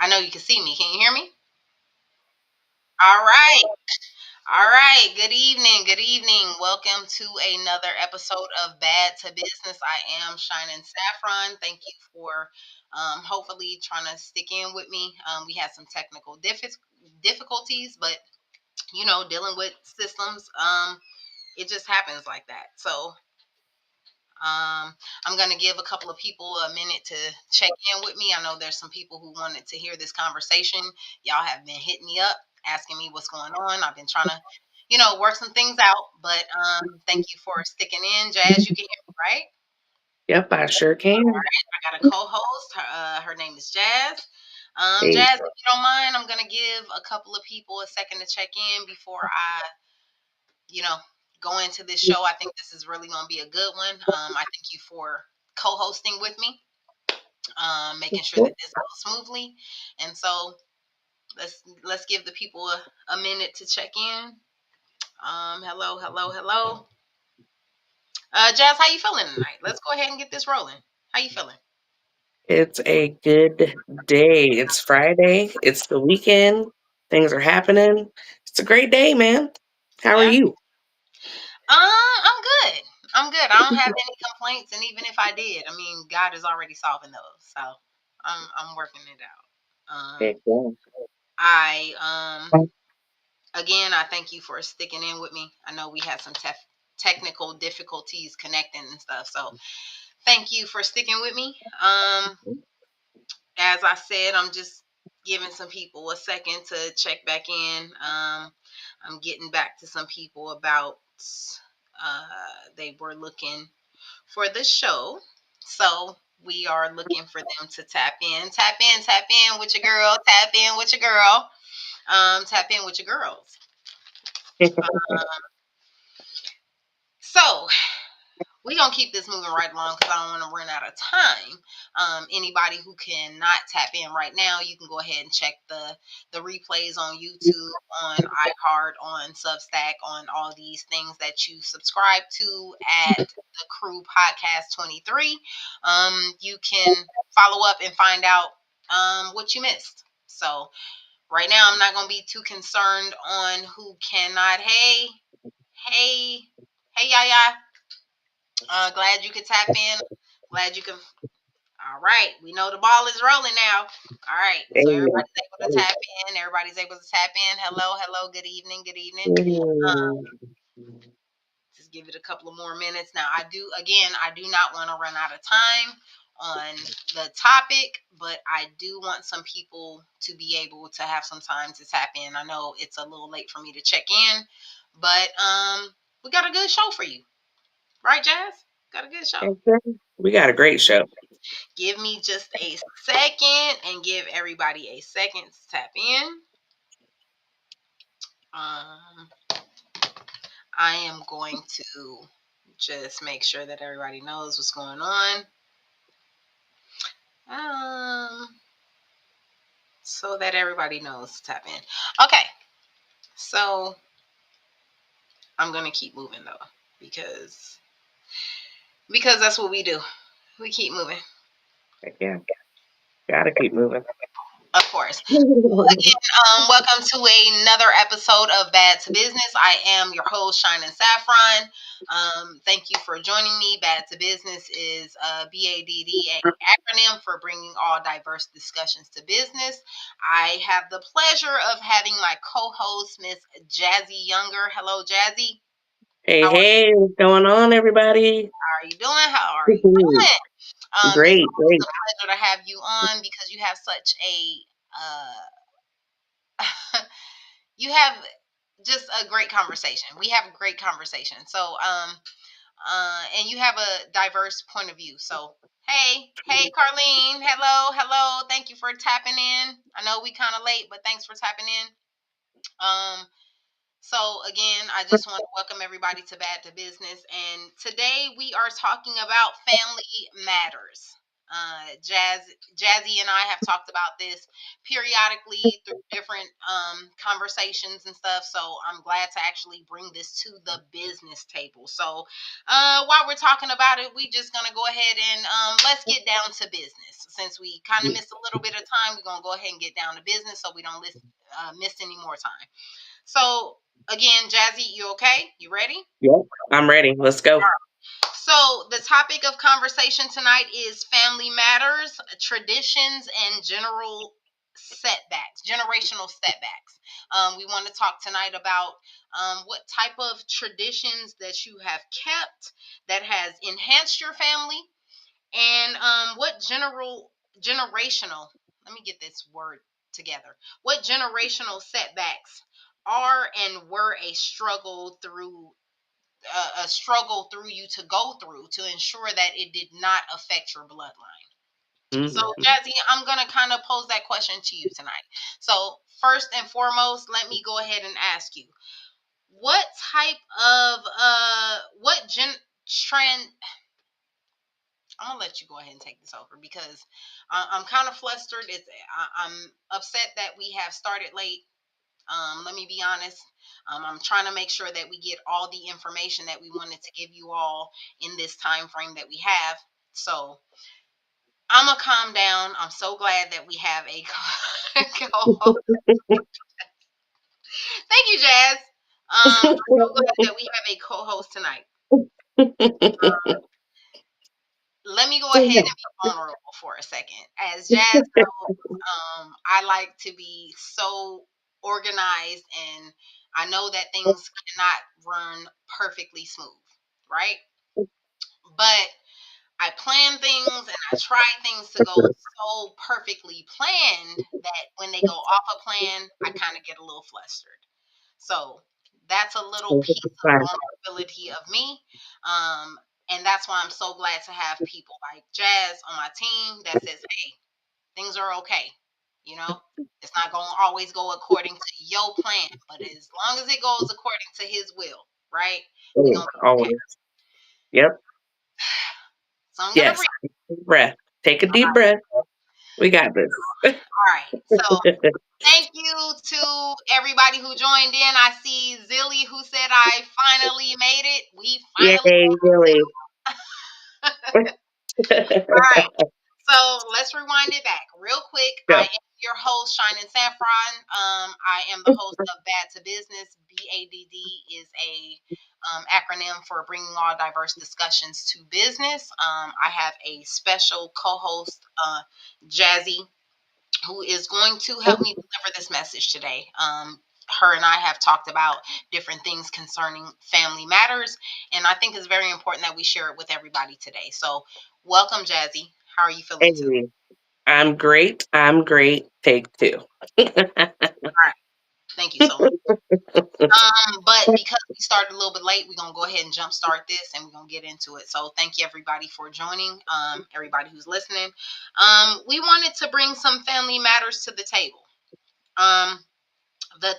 I know you can see me. Can you hear me? All right. All right. Good evening. Good evening. Welcome to another episode of Bad to Business. I am SHYNEN Saffron. Thank you for hopefully trying to stick in with me. We had some technical difficulties, but dealing with systems, it just happens like that. So I'm going to give a couple of people a minute to check in with me. I know there's some people who wanted to hear this conversation. Y'all have been hitting me up, asking me what's going on. I've been trying to, work some things out. But thank you for sticking in. Jazz, you can hear me, right? Yep, I sure All can. right. I got a co-host. Her name is Jazz. Hey, Jazz, if you don't mind, I'm going to give a couple of people a second to check in before I you know, go into this show. I think this is really going to be a good one. I thank you for co-hosting with me, making sure that this goes smoothly. And so let's give the people a minute to check in. Hello, hello, hello. Jazz, how you feeling tonight? Let's go ahead and get this rolling. How you feeling? it's a good day. It's Friday. It's the weekend. Things are happening. It's a great day, man. How are Yeah. you? I'm good. I'm good. I don't have any complaints, and even if I did, I mean, God is already solving those, so I'm working it out. Heck yeah. I again, I thank you for sticking in with me. I know we had some technical difficulties connecting and stuff, so thank you for sticking with me. As I said, I'm just giving some people a second to check back in. I'm getting back to some people about they were looking for the show, so we are looking for them to tap in, tap in with your girl, tap in with your girl, tap in with your girls. So we're gonna keep this moving right along because I don't want to run out of time. Anybody who cannot tap in right now, you can go ahead and check the replays on YouTube, on iHeart, on Substack, on all these things that you subscribe to at the Crew Podcast 23. You can follow up and find out what you missed. So right now, I'm not gonna be too concerned on who cannot. Hey, hey, hey, Yaya. Glad you could tap in. Glad you can. All right, we know the ball is rolling now. All right, so Hey, everybody's able to tap in. Everybody's able to tap in. Hello, hello. Good evening. Good evening. mm, Just give it a couple of more minutes. Now, I do not want to run out of time on the topic, but I do want some people to be able to have some time to tap in. I know it's a little late for me to check in, but we got a good show for you, right, Jazz? Got a good show. okay. We got a great show. Give me just a second and give everybody a second to tap in. Um, I am going to just make sure that everybody knows what's going on. So that everybody knows to tap in. Okay, so I'm gonna keep moving though because that's what we do. We keep moving, Heck yeah, gotta keep moving. of course. Again, welcome to another episode of Bad to Business. I am your host, SHYNEN Saffron. Thank you for joining me. Bad to Business is B.A.D.D, an acronym for bringing all diverse discussions to business. I have the pleasure of having my co-host, Miss Jazzy Younger. Hello, Jazzy. Hey, How hey, what's going on, everybody? are you doing? How are you doing? It's Great, always great. a pleasure to have you on because you have such a you have just a great conversation. We have a great conversation. So, and you have a diverse point of view. So, hey, Carlene, hello, hello. Thank you for tapping in. I know we kind of late, but thanks for tapping in. So again, I just want to welcome everybody to Bad to Business, and today we are talking about family matters. Jazzy and I have talked about this periodically through different conversations and stuff. So I'm glad to actually bring this to the business table. So while we're talking about it, we just gonna go ahead and let's get down to business. Since we kind of missed a little bit of time, we're gonna go ahead and get down to business so we don't miss any more time. So again, Jazzy, you okay? You ready? Yep. I'm ready. Let's go. So, the topic of conversation tonight is family matters, traditions, and generational setbacks. We want to talk tonight about what type of traditions that you have kept that has enhanced your family, and what generational, let me get this word together, what generational setbacks are and were a struggle through you to go through to ensure that it did not affect your bloodline. So, Mhm. Jazzy, I'm going to kind of pose that question to you tonight. So, first and foremost, let me go ahead and ask you, what type of, what trend, I'm going to let you go ahead and take this over because I'm kind of flustered. I'm upset that we have started late. Let me be honest. I'm trying to make sure that we get all the information that we wanted to give you all in this time frame that we have. So I'm gonna calm down. I'm so glad that we have a co-host. Thank you, Jazz. I'm so glad that we have a co-host tonight. Let me go ahead and be vulnerable for a second. As Jazz knows, I like to be so organized, and I know that things cannot run perfectly smooth, right? But I plan things and I try things to go so perfectly planned that when they go off a plan, I kind of get a little flustered. So that's a little piece of vulnerability of me. Um, and that's why I'm so glad to have people like Jazz on my team that says, hey, things are okay. You know, it's not going to always go according to your plan, but as long as it goes according to his will, right? We're Oh, going to be okay. always. Yep. So I'm going to Yes. breathe. Breath. Take a deep breath. We got this. All right. So thank you to everybody who joined in. I see Zilly who said I finally made it. We finally Yay, really. all right. So let's rewind it back real quick. I Go. am your host, SHYNEN Saffron. I am the host of B.A.D. to Business. B.A.D.D is a acronym for bringing all diverse discussions to business. I have a special co-host, Jazzy, who is going to help me deliver this message today. Her and I have talked about different things concerning family matters, and I think it's very important that we share it with everybody today. So, welcome, Jazzy. How are you feeling today? Hey, I'm great. I'm great. Take two. All right. Thank you so much. But because we started a little bit late, we're gonna go ahead and jumpstart this, and we're gonna get into it. So, thank you everybody for joining. Everybody who's listening. We wanted to bring some family matters to the table. Um, the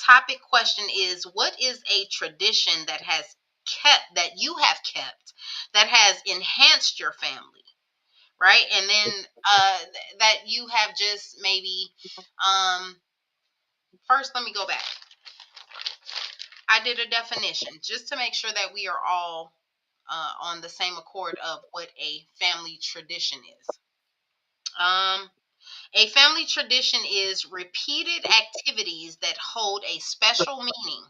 topic question is, what is a tradition that you have kept that has enhanced your family, right? And then that you have just maybe first, let me go back. I did a definition just to make sure that we are all on the same accord of what a family tradition is. um a family tradition is repeated activities that hold a special meaning,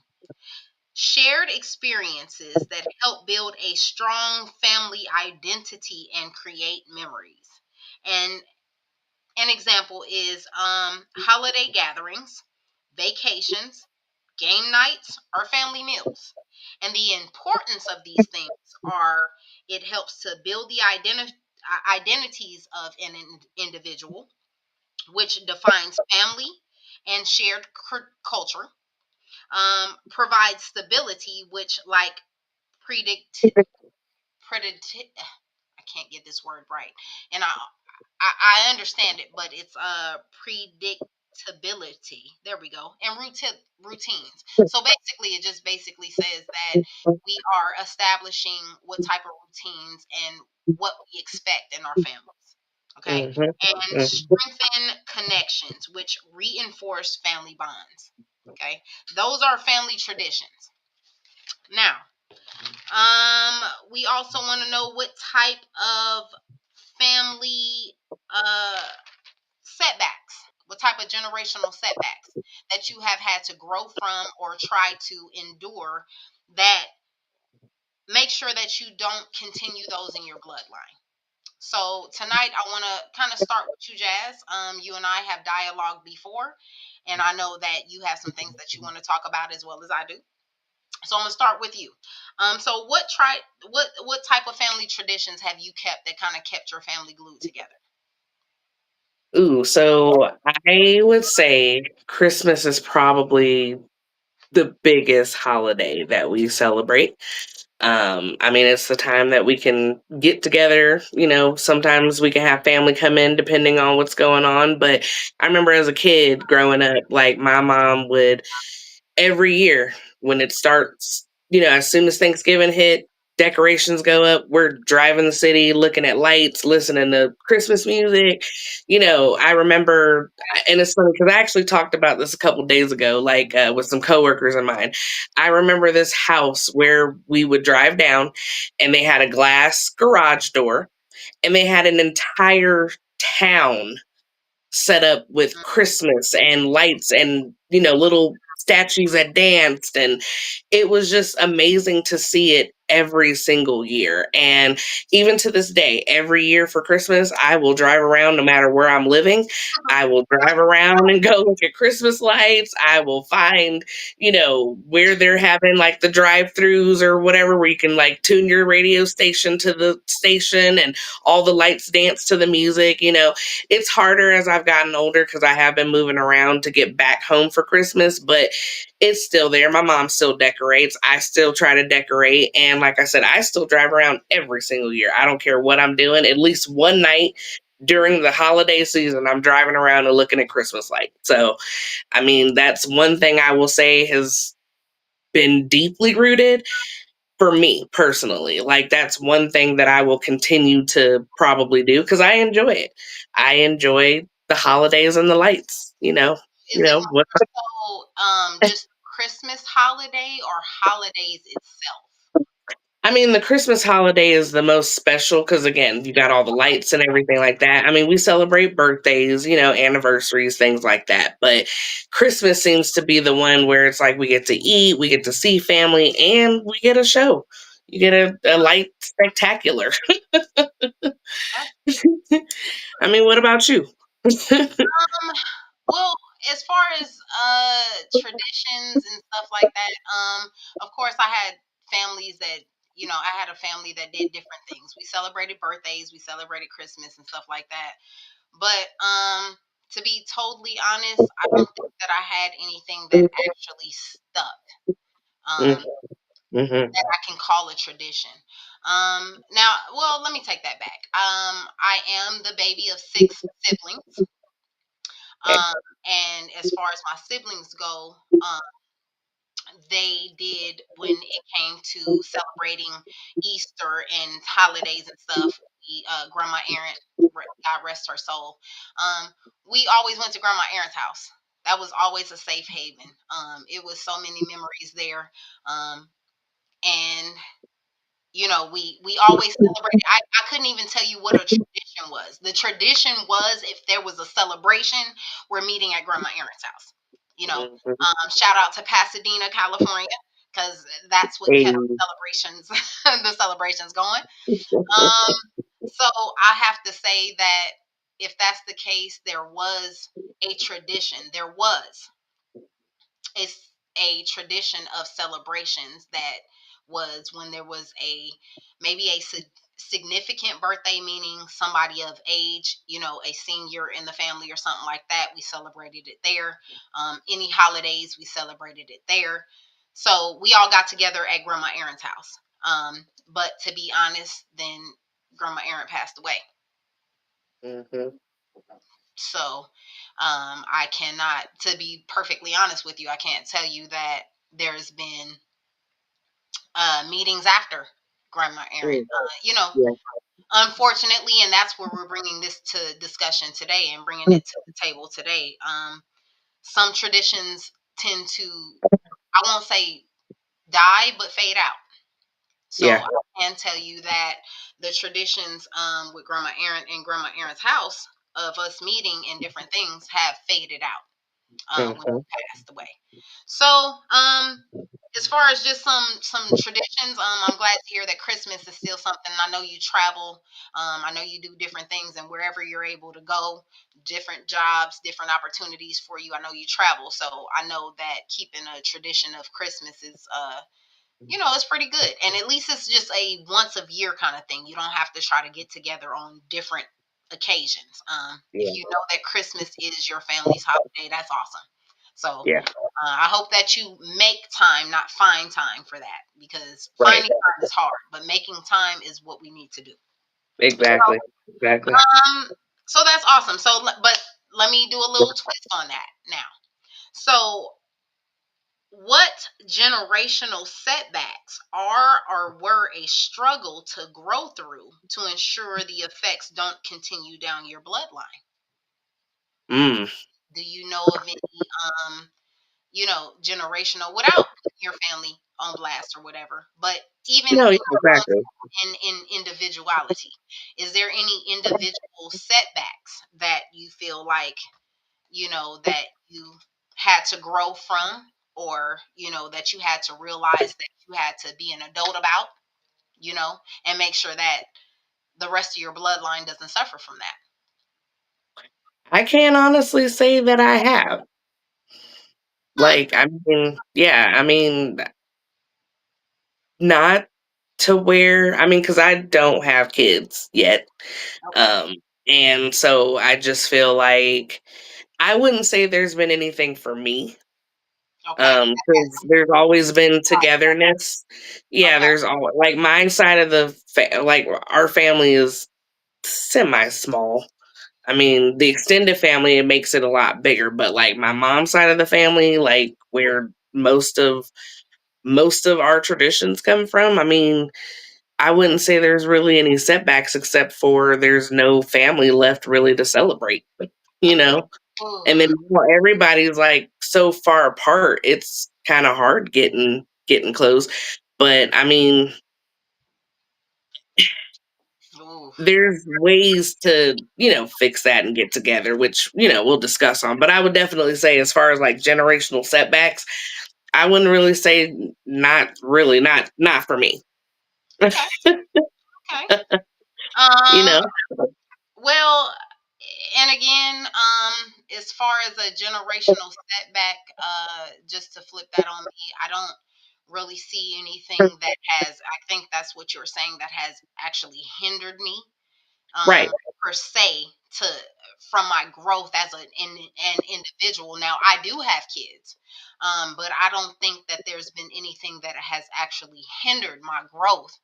shared experiences that help build a strong family identity and create memories. And an example is holiday gatherings, vacations, game nights, or family meals. And the importance of these things are, it helps to build the identities of an individual, which defines family and shared culture, provides stability, which like predict predict I can't get this word right, and I understand it, but it's predictability. There we go, and routines. So basically, it just basically says that we are establishing what type of routines and what we expect in our family. Okay. Mhm. And Mhm. strengthen connections, which reinforce family bonds. Okay. Those are family traditions. Now, we also want to know what type of family uh setbacks, what type of generational setbacks that you have had to grow from or try to endure that make sure that you don't continue those in your bloodline. So tonight I want to kind of start with you, Jazz. You and I have dialogued before, and I know that you have some things that you want to talk about as well as I do. So I'm gonna start with you. So what type of family traditions have you kept that kind of kept your family glued together? Ooh, so I would say Christmas is probably the biggest holiday that we celebrate. I mean, it's the time that we can get together. Sometimes we can have family come in depending on what's going on. But I remember as a kid growing up, like my mom would every year when it starts, as soon as Thanksgiving hit, decorations go up. We're driving the city, looking at lights, listening to Christmas music. I remember, and it's funny because I actually talked about this a couple days ago, like with some coworkers of mine. I remember this house where we would drive down, and they had a glass garage door, and they had an entire town set up with Christmas and lights and, little statues that danced. And it was just amazing to see it every single year. And even to this day, every year for Christmas, I will drive around no matter where I'm living. I will drive around and go look at Christmas lights. I will find, where they're having like the drive throughs or whatever, where you can like tune your radio station to the station and all the lights dance to the music. It's harder as I've gotten older because I have been moving around to get back home for Christmas, but it's still there. My mom still decorates. I still try to decorate. And like I said, I still drive around every single year. I don't care what I'm doing. At least one night during the holiday season, I'm driving around and looking at Christmas lights. So, I mean, that's one thing I will say has been deeply rooted for me personally. Like that's one thing that I will continue to probably do because I enjoy it. I enjoy the holidays and the lights, Is it what more so just Christmas holiday or holidays itself? I mean, the Christmas holiday is the most special because, again, you got all the lights and everything like that. I mean, we celebrate birthdays, anniversaries, things like that. But Christmas seems to be the one where it's like we get to eat, we get to see family, and we get a show. You get a light spectacular. That's I mean, what about you? well, as far as traditions and stuff like that, of course I had families that I had a family that did different things. We celebrated birthdays, we celebrated Christmas and stuff like that. But to be totally honest, I don't think that I had anything that actually stuck. Um Mm-hmm. that I can call a tradition. Now, well, let me take that back. I am the baby of six siblings. Okay. Um, and as far as my siblings go, um, they did when it came to celebrating Easter and holidays and stuff. Grandma Erin, God rest her soul. Um, we always went to Grandma Erin's house. That was always a safe haven. It was so many memories there. And we always celebrated. I couldn't even tell you what a tradition was. The tradition was if there was a celebration, we're meeting at Grandma Erin's house. Mhm. Shout out to Pasadena, California, because that's what Hey. kept celebrations the celebrations going. So I have to say that if that's the case, there was a tradition. There was it's a tradition of celebrations that was when there was maybe a significant birthday, meaning somebody of age, a senior in the family or something like that. We celebrated it there. Any holidays, we celebrated it there. So we all got together at Grandma Erin's house. But to be honest, then Grandma Erin passed away. Mhm. So I cannot, to be perfectly honest with you, I can't tell you that there's been meetings after Grandma Erin. Mm. Yeah. Unfortunately, and that's where we're bringing this to discussion today and bringing it to the table today. Some traditions tend to, I won't say die, but fade out. So Yeah. I can tell you that the traditions with Grandma Erin and Grandma Erin's house of us meeting and different things have faded out when Mhm. he passed away. So, as far as just some traditions, I'm glad to hear that Christmas is still something. I know you travel. I know you do different things, and wherever you're able to go, different jobs, different opportunities for you. I know you travel, so I know that keeping a tradition of Christmas is it's pretty good. And at least it's just a once a year kind of thing. You don't have to try to get together on different occasions. If Yeah. you know that Christmas is your family's holiday, that's awesome. So Yeah. I hope that you make time, not find time for that, because Right. finding time is hard, but making time is what we need to do. Exactly. Exactly. So that's awesome. But let me do a little twist on that now. So what generational setbacks are or were a struggle to grow through to ensure the effects don't continue down your bloodline? Mm. Do you know of any, generational, without putting your family on blast or whatever, but even No, yeah, exactly. in individuality, is there any individual setbacks that you feel like that you had to grow from, or that you had to realize that you had to be an adult about, and make sure that the rest of your bloodline doesn't suffer from that? I can't honestly say that I have. Hmm. Like, I mean, yeah, I mean, not to where, I mean, because I don't have kids yet. Okay. Um, and so I just feel like I wouldn't say there's been anything for me. Okay. Because there's always been togetherness. Yeah, Okay. there's all like my side of the like our family is semi small. I mean, the extended family, it makes it a lot bigger, but like my mom's side of the family, like where most of our traditions come from, I mean, I wouldn't say there's really any setbacks except for there's no family left really to celebrate, you know? Ooh. And then everybody's like so far apart, it's kind of hard getting close. But I mean, Ooh. there's ways to, fix that and get together, which, we'll discuss on. But I would definitely say, as far as like generational setbacks, I wouldn't really say not really, not for me. Okay. Okay. you Um. know? Well, and again, as far as a generational setback, just to flip that on me, I don't really see anything that has. I think that's what you were saying, that has actually hindered me, Right. per se, to from my growth as an individual. Now I do have kids, but I don't think that there's been anything that has actually hindered my growth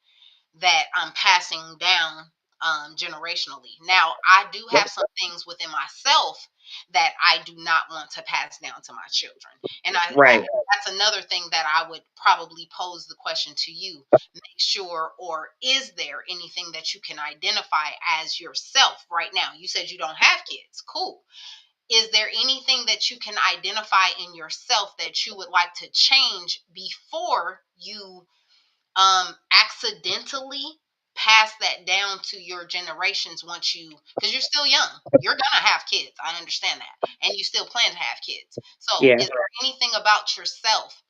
that I'm passing down generationally. Now, I do have some things within myself that I do not want to pass down to my children, and Right. that's another thing that I would probably pose the question to you. Make sure, or is there anything that you can identify as yourself right now? You said you don't have kids. Cool. Is there anything that you can identify in yourself that you would like to change before you accidentally pass that down to your generations, once you, because you're still young, you're gonna have kids, I understand that, and you still plan to have kids. So Yeah, is there anything about yourself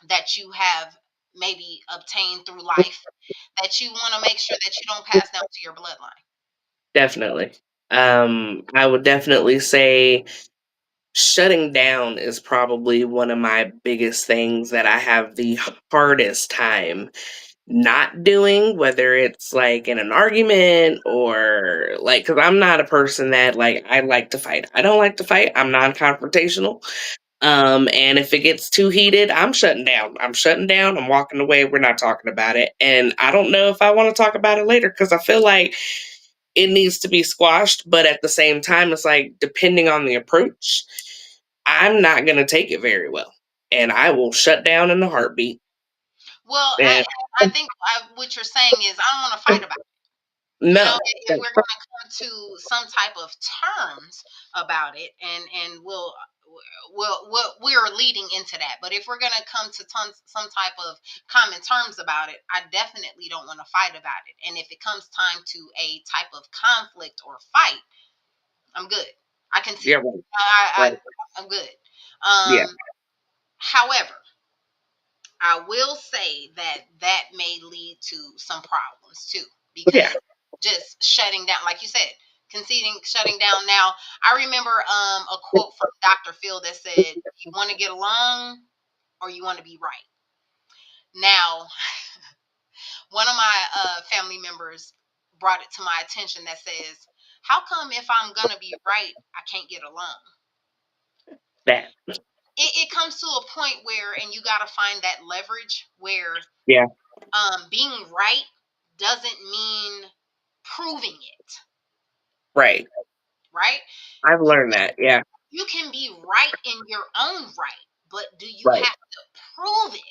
that you have maybe obtained through life that you want to make sure that you don't pass down to your bloodline? definitely. I would definitely say shutting down is probably one of my biggest things that I have the hardest time not doing, whether it's like in an argument or like, because I'm not a person that like, I like to fight. I don't like to fight. I'm non-confrontational. And if it gets too heated, I'm shutting down. I'm shutting down. I'm walking away. We're not talking about it. And I don't know if I want to talk about it later because I feel like it needs to be squashed. But at the same time, it's like, depending on the approach, I'm not going to take it very well. And I will shut down in a heartbeat. Well, And I think what you're saying is, I don't want to fight about it. You know, No. if we're going to come to some type of terms about it, and we're leading into that. But if we're going to come to some type of common terms about it, I definitely don't want to fight about it. And if it comes time to a type of conflict or fight, I'm good. I can see. Yeah, right. I, Right. I I'm good. Yeah. However, I will say that that may lead to some problems too, Yeah. because just shutting down, like you said, conceding, shutting down. Now, I remember a quote from Dr. Phil that said, "You want to get along, or you want to be right." Now, one of my family members brought it to my attention that says, "How come if I'm gonna be right, I can't get along?" That. It comes to a point where, and you got to find that leverage where Yeah. being right doesn't mean proving it, Right. right? I've learned that. Yeah. You can be right in your own right, but do you Right. have to prove it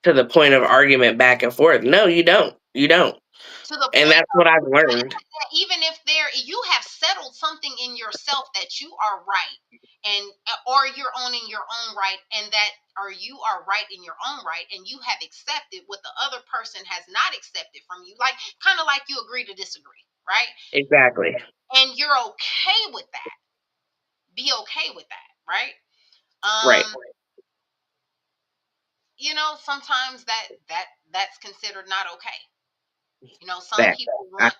To the point of argument back and forth. No, you don't. You don't. to the And point that's of, what I've learned. even if there you have settled something in yourself that you are right, and or you're owning your own right, and that, or you are right in your own right, and you have accepted what the other person has not accepted from you, like kind of like you agree to disagree, right? Exactly. And you're okay with that. Be okay with that, right? Right. um Sometimes that's considered not okay. Some That. people I, want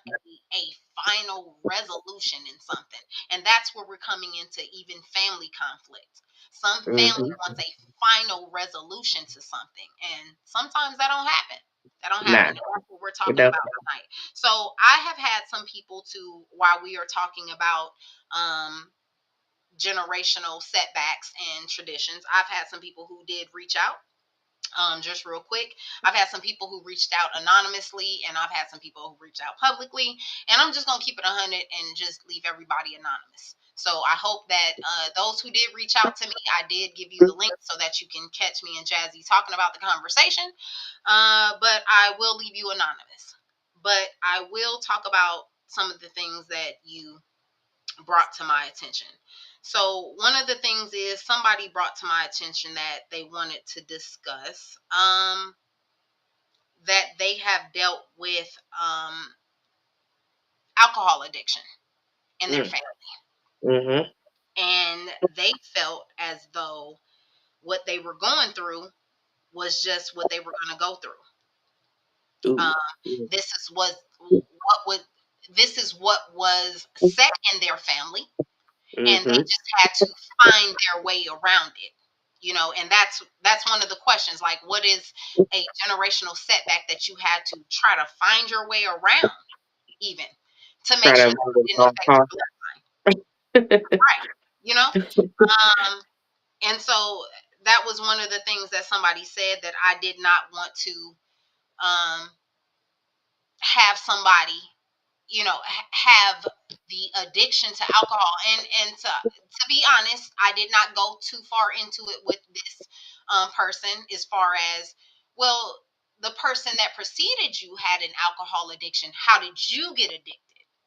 a final resolution in something, and that's where we're coming into even family conflict. Some family hmm wants a final resolution to something, and sometimes that don't happen. That don't happen, Nah. and that's what we're You talking know. about tonight. So I have had some people to, while we are talking about generational setbacks and traditions, I've had some people who did reach out. Just real quick, I've had some people who reached out anonymously, and I've had some people who reached out publicly. And I'm just gonna keep it 100 and just leave everybody anonymous. So I hope that those who did reach out to me, I did give you the link so that you can catch me and Jazzy talking about the conversation. But I will leave you anonymous. But I will talk about some of the things that you brought to my attention. So one of the things is, somebody brought to my attention that they wanted to discuss that they have dealt with alcohol addiction in their family, Mm-hmm. and they felt as though what they were going through was just what they were going to go through. Um, Ooh. this is what was this is what was set in their family, and they Mm-hmm. just had to find their way around it. And that's one of the questions, like, what is a generational setback that you had to try to find your way around, even to make Try to sure avoid that it it didn't all affect costs. your bloodline, right? And so that was one of the things that somebody said, that I did not want to um have somebody, have the addiction to alcohol. And to be honest, I did not go too far into it with this person, as far as, well, the person that preceded you had an alcohol addiction, how did you get addicted?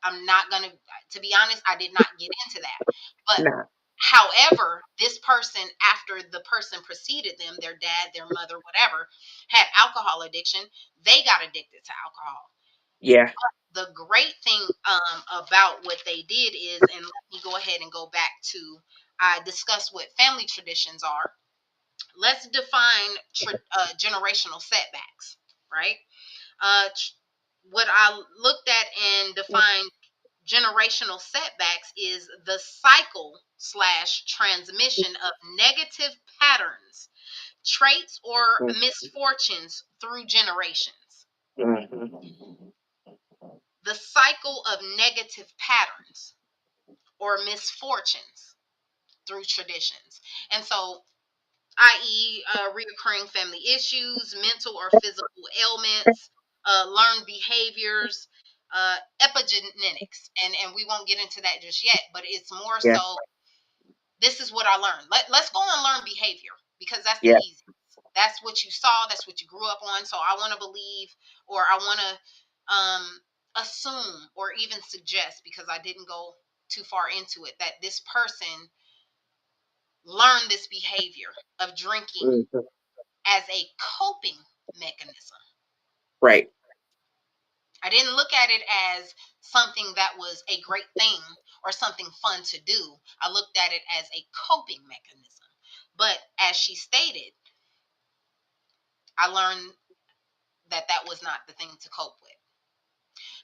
I'm not going to be honest, I did not get into that. But Nah. however, this person, after the person preceded them, their dad, their mother, whatever, had alcohol addiction, they got addicted to alcohol. Yeah. The great thing about what they did is, and let me go ahead and go back to, I discussed what family traditions are. Let's define generational setbacks, right? What I looked at and defined generational setbacks is the cycle slash transmission of negative patterns, traits, or misfortunes through generations. Mm-hmm. The cycle of negative patterns or misfortunes through traditions. And so, i.e., reoccurring family issues, mental or physical ailments, learned behaviors, epigenetics. And we won't get into that just yet, but it's more Yeah. so, this is what I learned. Let's go and learn behavior, because that's the Yeah. easiest. That's what you saw, that's what you grew up on. So I want to believe, or I want to assume or even suggest, because I didn't go too far into it, that this person learned this behavior of drinking Mhm. as a coping mechanism. Right. I didn't look at it as something that was a great thing or something fun to do. I looked at it as a coping mechanism. But as she stated, I learned that that was not the thing to cope with.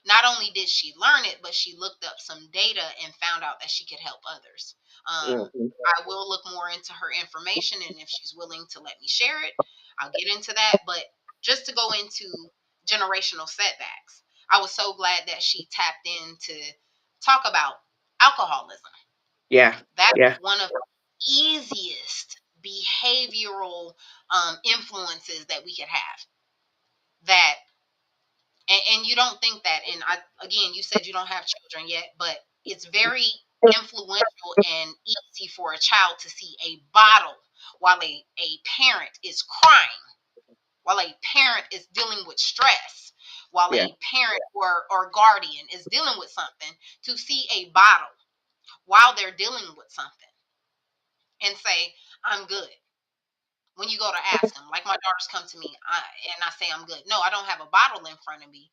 Not only did she learn it, but she looked up some data and found out that she could help others. Mhm. I will look more into her information, and if she's willing to let me share it, I'll get into that. But just to go into generational setbacks, I was so glad that she tapped in to talk about alcoholism. Yeah. That's Yeah. one of the easiest behavioral influences that we could have. That and you don't think that, and I, again, you said you don't have children yet, but it's very influential and easy for a child to see a bottle while a parent is crying, while a parent is dealing with stress, while Yeah. a parent or guardian is dealing with something, to see a bottle while they're dealing with something and say, I'm good. When you go to ask them, like my daughters come to me, and I say I'm good. No, I don't have a bottle in front of me.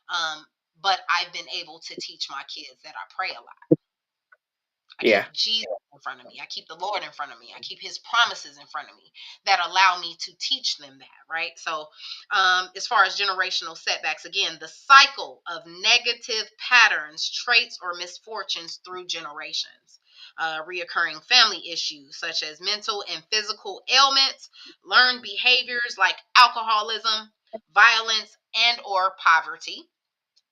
Um, but I've been able to teach my kids that I pray a lot. I Yeah. keep Jesus in front of me. I keep the Lord in front of me. I keep his promises in front of me that allow me to teach them that, right? So, as far as generational setbacks, again, the cycle of negative patterns, traits, or misfortunes through generations. Reoccurring family issues such as mental and physical ailments, learned behaviors like alcoholism, violence, and or poverty.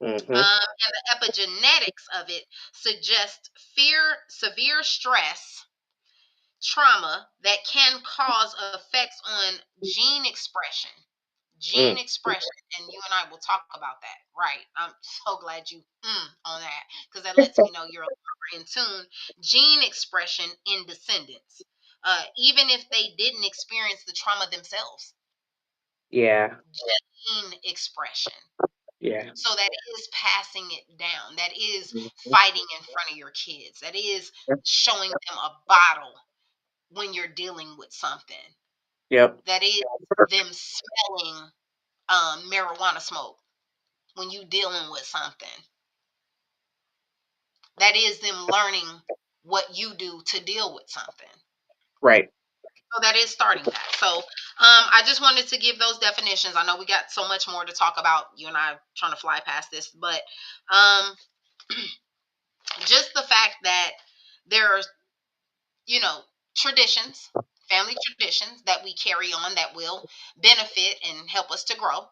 Mhm. And the epigenetics of it suggest severe stress, trauma that can cause effects on gene expression. Gene Mm. expression, and you and I will talk about that. Right? I'm so glad you on that, because that lets me know you're a little in tune. Gene expression in descendants, even if they didn't experience the trauma themselves. Yeah. Gene expression. Yeah. So that is passing it down. That is Mhm. fighting in front of your kids. That is showing them a bottle when you're dealing with something. Yep. That is them smelling marijuana smoke when you dealing with something. That is them learning what you do to deal with something. Right. So that is starting that. So I just wanted to give those definitions. I know we got so much more to talk about. You and I are trying to fly past this, but um, just the fact that there are, you know, traditions, family traditions that we carry on that will benefit and help us to grow,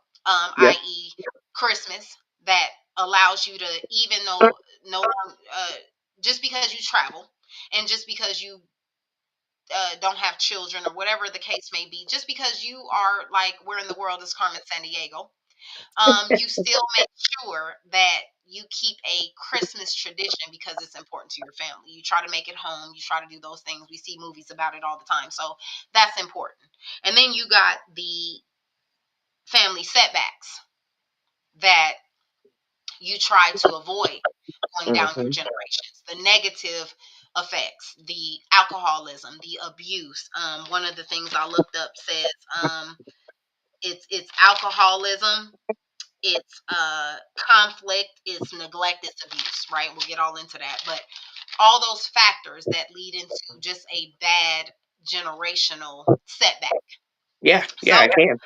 Yep. i.e., Christmas, that allows you to, even though no one, just because you travel and just because you don't have children or whatever the case may be, just because you are like, where in the world is Carmen San Diego? You still make sure that you keep a Christmas tradition because it's important to your family. You try to make it home. You try to do those things. We see movies about it all the time. So that's important. And then you got the family setbacks that you try to avoid going down your Mhm. generations, the negative effects, the alcoholism, the abuse. One of the things I looked up says it's alcoholism, it's conflict, it's neglect, it's abuse, right? We'll get all into that. But all those factors that lead into just a bad generational setback. Yeah. So Yeah, I can.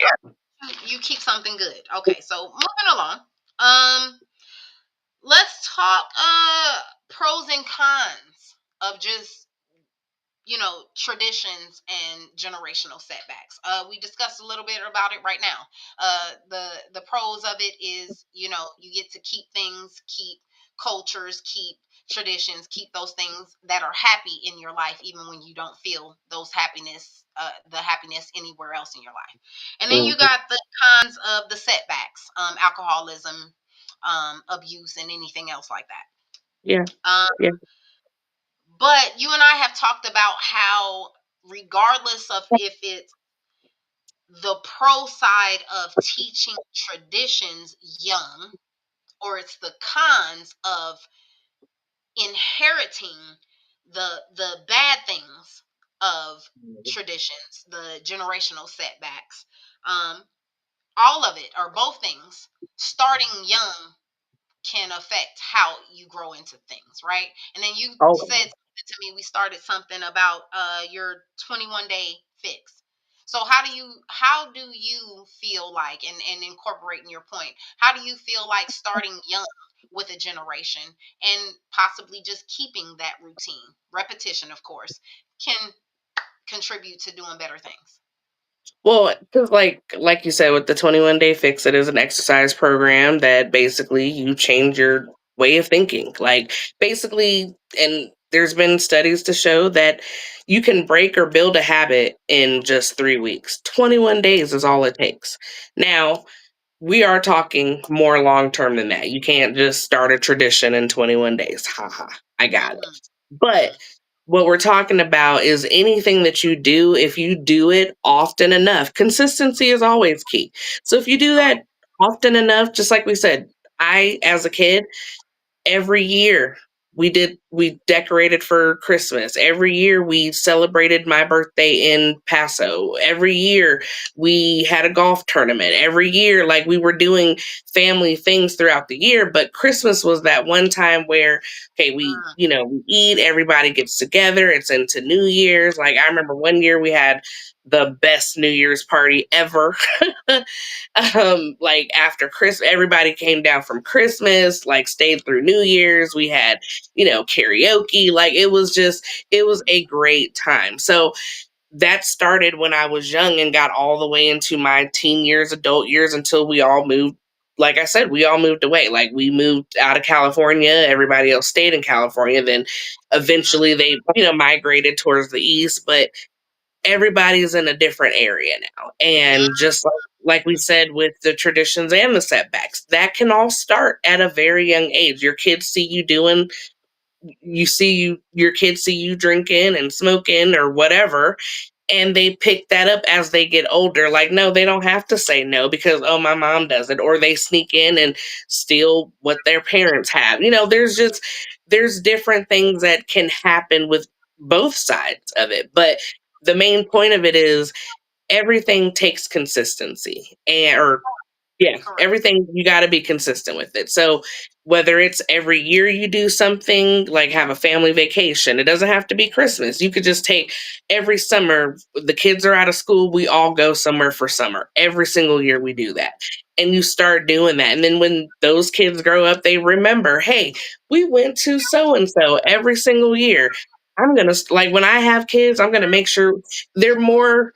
you keep something good. Okay, so moving along. Um, let's talk pros and cons of just, traditions and generational setbacks. We discussed a little bit about it right now. The pros of it is, you get to keep things, keep cultures, keep traditions, keep those things that are happy in your life, even when you don't feel the happiness anywhere else in your life. And then you Mhm. got the cons of the setbacks, alcoholism, abuse, and anything else like that. Yeah. Um, Yeah. but you and I have talked about how, regardless of if it's the pro side of teaching traditions young, or it's the cons of inheriting the bad things of traditions, the generational setbacks, um, all of it or both things. Starting young can affect how you grow into things, right? And then you Oh, said something to me. We started something about your 21-day fix. So how do you feel like, and incorporating your point, how do you feel like starting young with a generation and possibly just keeping that routine, repetition, of course, can contribute to doing better things? well, because like you said, with the 21-day fix, it is an exercise program that basically you change your way of thinking. Like basically, and there's been studies to show that you can break or build a habit in just 3 weeks. 21 days is all it takes. Now, we are talking more long term than that. You can't just start a tradition in 21 days. Haha, I got it. Hmm. But what we're talking about is anything that you do, if you do it often enough, consistency is always key. So if you do that often enough, just like we said, I, as a kid, every year we decorated for Christmas. Every year we celebrated my birthday in Paso. Every year we had a golf tournament. Every year, like, we were doing family things throughout the year, but Christmas was that one time where, okay, we eat, everybody gets together, it's into New Year's. Like, I remember one year we had the best New Year's party ever. Like, after Christmas, everybody came down from Christmas, like, stayed through New Year's. We had, karaoke. Like, it was a great time. So that started when I was young and got all the way into my teen years, adult years, until we all moved. Like I said, we all moved away. Like, we moved out of California. Everybody else stayed in California. Then eventually they, migrated towards the east. But everybody's in a different area now. And just like we said, with the traditions and the setbacks, that can all start at a very young age. Your kids see you doing, your kids see you drinking and smoking or whatever, and they pick that up as they get older. Like, no, they don't have to say no because, oh, my mom does it, or they sneak in and steal what their parents have. There's different things that can happen with both sides of it. But the main point of it is everything takes consistency, or yeah, Correct. everything, you got to be consistent with it. So whether it's every year you do something, like have a family vacation, it doesn't have to be Christmas. You could just take every summer, the kids are out of school, we all go somewhere for summer. Every single year we do that. And you start doing that. And then when those kids grow up, they remember, hey, we went to so and so every single year. I'm going to, like, when I have kids, I'm going to make sure they're more,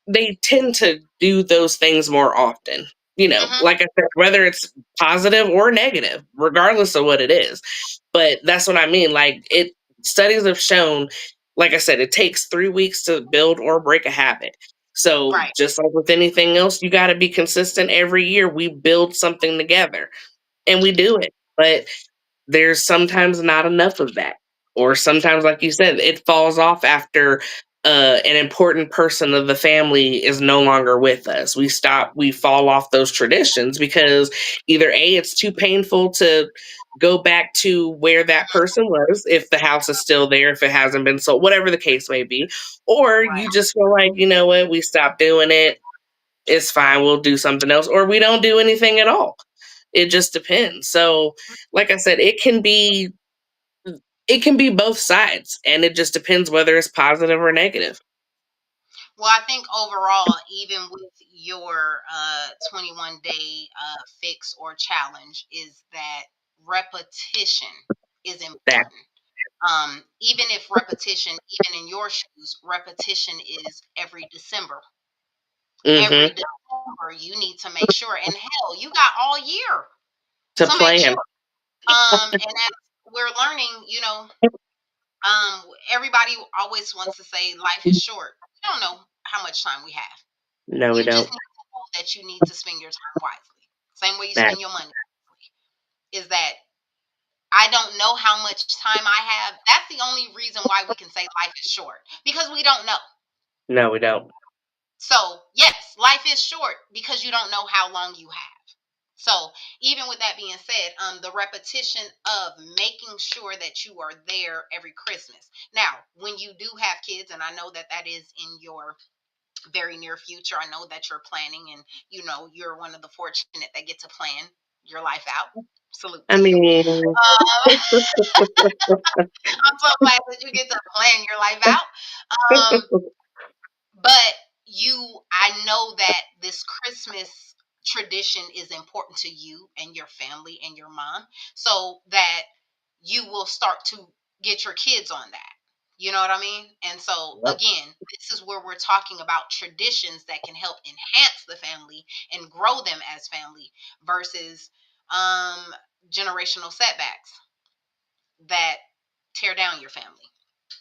they tend to do those things more often. Hmm. Like I said, whether it's positive or negative, regardless of what it is. But that's what I mean. Like, studies have shown, like I said, it takes 3 weeks to build or break a habit. So Right. just like with anything else, you got to be consistent. Every year we build something together and we do it. But there's sometimes not enough of that. Or sometimes, like you said, it falls off after an important person of the family is no longer with us. We fall off those traditions because either A, it's too painful to go back to where that person was, if the house is still there, if it hasn't been sold, whatever the case may be, or you Right. just feel like, you know what, we stopped doing it. It's fine. We'll do something else, or we don't do anything at all. It just depends. So, like I said, it can be both sides, and it just depends whether it's positive or negative. Well, I think overall, even with your 21-day fix or challenge, is that repetition is That. important. Even if repetition, even in your shoes, repetition is every December. Every Mhm. December, you need to make sure. And hell, you got all year To to make plan. sure. And as we're learning, everybody always wants to say life is short. We don't know how much time we have. No, we You just don't. need to know that you need to spend your time wisely. Same way you That. spend your money wisely. Is that I don't know how much time I have. That's the only reason why we can say life is short because we don't know. No, we don't. So, yes, life is short because you don't know how long you have. So, even with that being said, the repetition of making sure that you are there every Christmas. Now, when you do have kids, and I know that that is in your very near future, I know that you're planning, and you're one of the fortunate that get to plan your life out. Salute I to you. mean, I'm so glad that you get to plan your life out. But I know that this Christmas tradition is important to you and your family and your mom, so that you will start to get your kids on that. You know what I mean? And so, yep. again, this is where we're talking about traditions that can help enhance the family and grow them as family versus um, generational setbacks that tear down your family.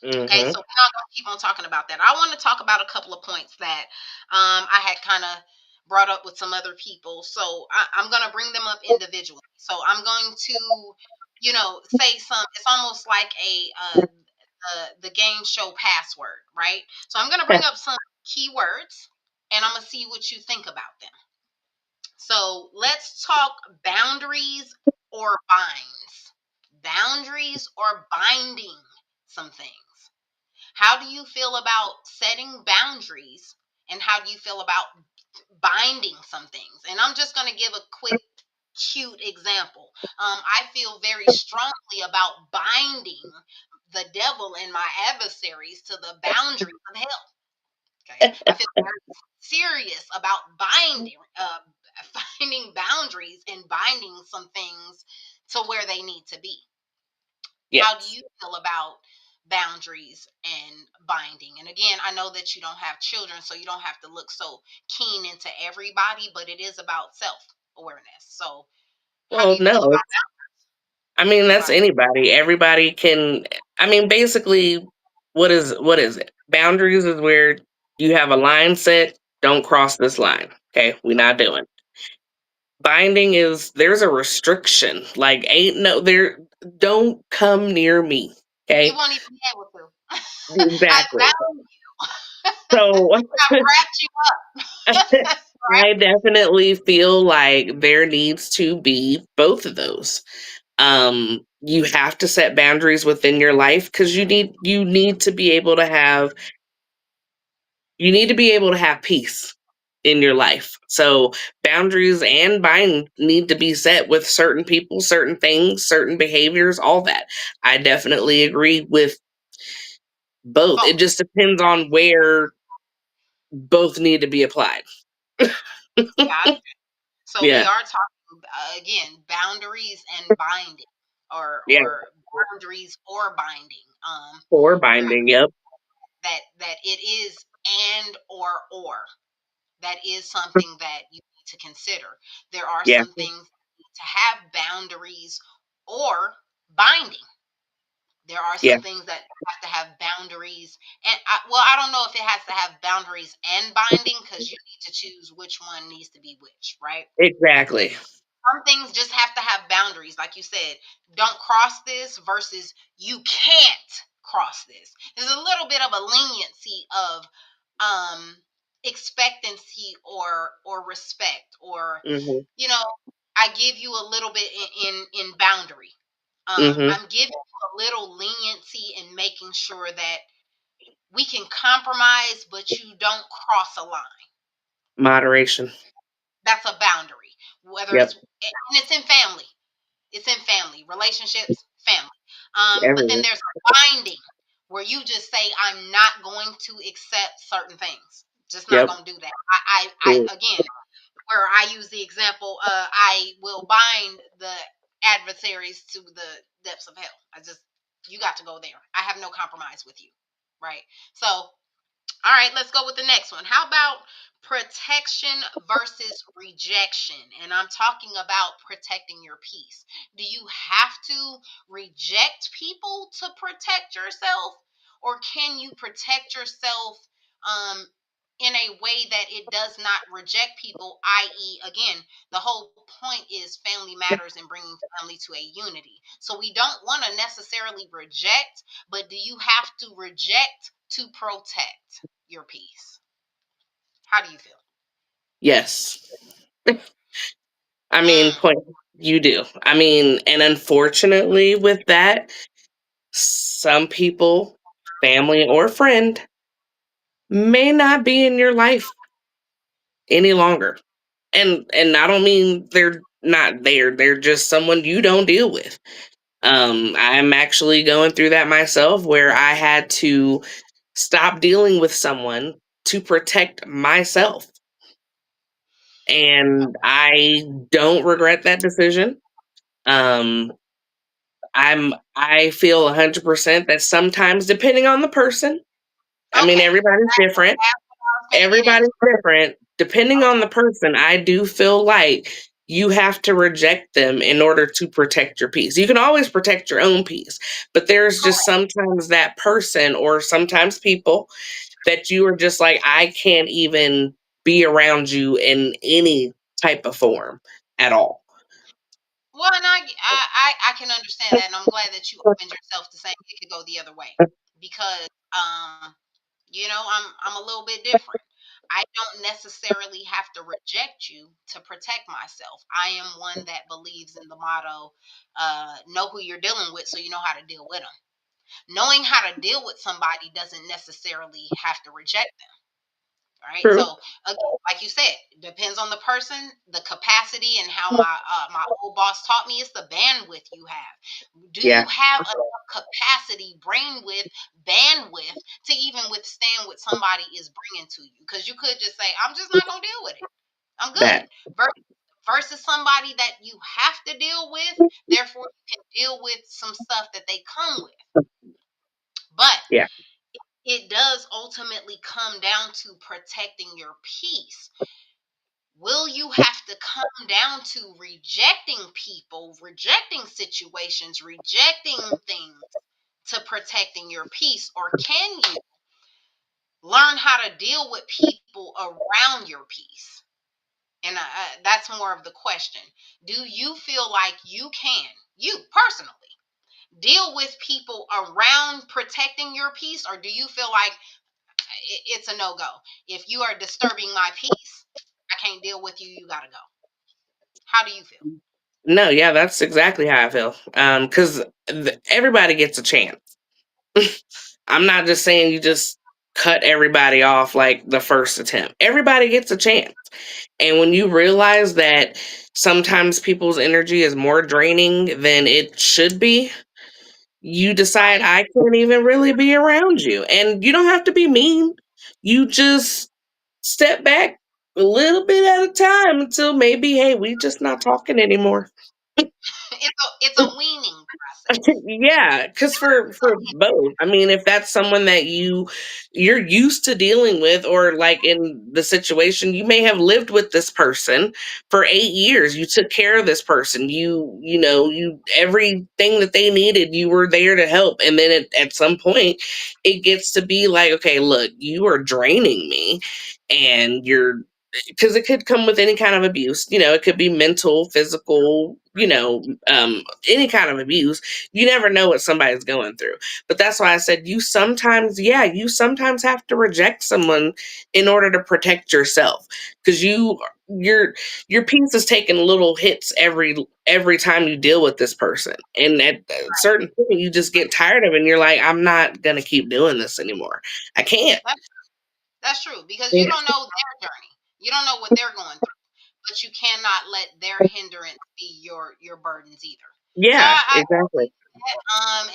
Okay, Mhm. so we're not going to keep on talking about that. I want to talk about a couple of points that I had kind of brought up with some other people. So I'm going to bring them up individually. So I'm going to, say some. It's almost like the game show password, right? So I'm going to bring up some keywords, and I'm going to see what you think about them. So let's talk boundaries or binds. Boundaries or binding some things. How do you feel about setting boundaries, and how do you feel about binding some things? And I'm just going to give a quick, cute example. I feel very strongly about binding the devil and my adversaries to the boundaries of hell. Okay, I feel very serious about finding boundaries and binding some things to where they need to be. How do Yes. you feel about boundaries and binding? And again, I know that you don't have children, so you don't have to look so keen into everybody, but it is about self awareness. So, how do Well, you feel no, about I mean, that's right? anybody. Everybody can. I mean, basically, what is it? Boundaries is where you have a line set. Don't cross this line. Okay, we're not doing. Binding is there's a restriction. Like, ain't no there. Don't come near me. You Okay, won't even be able to. I exactly. value So I've wrapped you up, right? I definitely feel like there needs to be both of those. You have to set boundaries within your life because you need to be able to have peace in your life. So boundaries and bind need to be set with certain people, certain things, certain behaviors, all that. I definitely agree with both. It Both. just depends on where both need to be applied. Gotcha. So we Yeah. are talking again boundaries and binding, Yeah. or boundaries or binding. Or There binding. Yep. that it is and or that is something that you need to consider. There are Yeah. some things that need to have boundaries or binding. There are Yeah. some things that have to have boundaries, and I don't know if it has to have boundaries and binding, because you need to choose which one needs to be which, right? Exactly. Some things just have to have boundaries, like you said. Don't cross this versus you can't cross this. There's a little bit of a leniency of um expectancy or respect, or Mhm. you know I give you a little bit in boundary. Mhm. I'm giving you a little leniency in making sure that we can compromise, but you don't cross a line. Moderation. That's a boundary. Whether Yep. and it's in family. It's in family, relationships, family. But then Everywhere. there's a binding where you just say, I'm not going to accept certain things. Just not Yep. going to do that. Again, where I use the example, I will bind the adversaries to the depths of hell. You got to go there. I have no compromise with you. Right. So, all right, let's go with the next one. How about protection versus rejection? And I'm talking about protecting your peace. Do you have to reject people to protect yourself? Or can you protect yourself um, in a way that it does not reject people? I.e., again, the whole point is family matters and bringing family to a unity. So we don't want to necessarily reject, but do you have to reject to protect your peace? How do you feel? Yes. I mean, Mm. point you do. I mean, and unfortunately with that, some people, family or friend, may not be in your life any longer. And I don't mean they're not there. They're just someone you don't deal with. I'm actually going through that myself where I had to stop dealing with someone to protect myself. And I don't regret that decision. Um, I feel 100% that sometimes, depending on the person, I mean, Okay. everybody's different. I was gonna get into. Everybody's different. Depending on Okay. the person, I do feel like you have to reject them in order to protect your peace. You can always protect your own peace, but there's just Correct. sometimes that person or sometimes people that you are just like, I can't even be around you in any type of form at all. Well, and I can understand that, and I'm glad that you opened yourself to saying it could go the other way, because I'm a little bit different. I don't necessarily have to reject you to protect myself. I am one that believes in the motto, know who you're dealing with so you know how to deal with them. Knowing how to deal with somebody doesn't necessarily have to reject them, right? True. So again, like you said, depends on the person, the capacity, and how my old boss taught me, it's the bandwidth you have. Do you Yeah, have enough capacity, brain width, bandwidth to even withstand what somebody is bringing to you? Because you could just say, I'm just not gonna deal with it. I'm good. that. Versus somebody that you have to deal with, therefore you can deal with some stuff that they come with. But Yeah. it does ultimately come down to protecting your peace. Will you have to come down to rejecting people, rejecting situations, rejecting things to protecting your peace? Or can you learn how to deal with people around your peace? And that's more of the question. Do you feel like you personally, deal with people around protecting your peace? Or do you feel like it's a no go? If you are disturbing my peace, I can't deal with you. You got to go. How do you feel? No, yeah, that's exactly how I feel. Because everybody gets a chance. I'm not just saying you just cut everybody off like the first attempt. Everybody gets a chance. And when you realize that sometimes people's energy is more draining than it should be, you decide Right. I can't even really be around you. And you don't have to be mean. You just step back a little bit at a time until maybe, hey, we just not talking anymore. It's a weaning process. Yeah, because for both, I mean, if that's someone that you're used to dealing with, or like in the situation, you may have lived with this person for 8 years. You took care of this person. You everything that they needed, you were there to help. And then at some point, it gets to be like, okay, look, you are draining me, and you're because it could come with any kind of abuse. It could be mental, physical, any kind of abuse. You never know what somebody's going through. But that's why I said you sometimes have to reject someone in order to protect yourself. Because your peace is taking little hits every time you deal with this person. And at a certain point you just get tired of it and you're like, I'm not gonna keep doing this anymore. I can't. That, that's true, because you Yeah. don't know their journey. You don't know what they're going through, but you cannot let their hindrance be your burdens either. So Yeah, I exactly.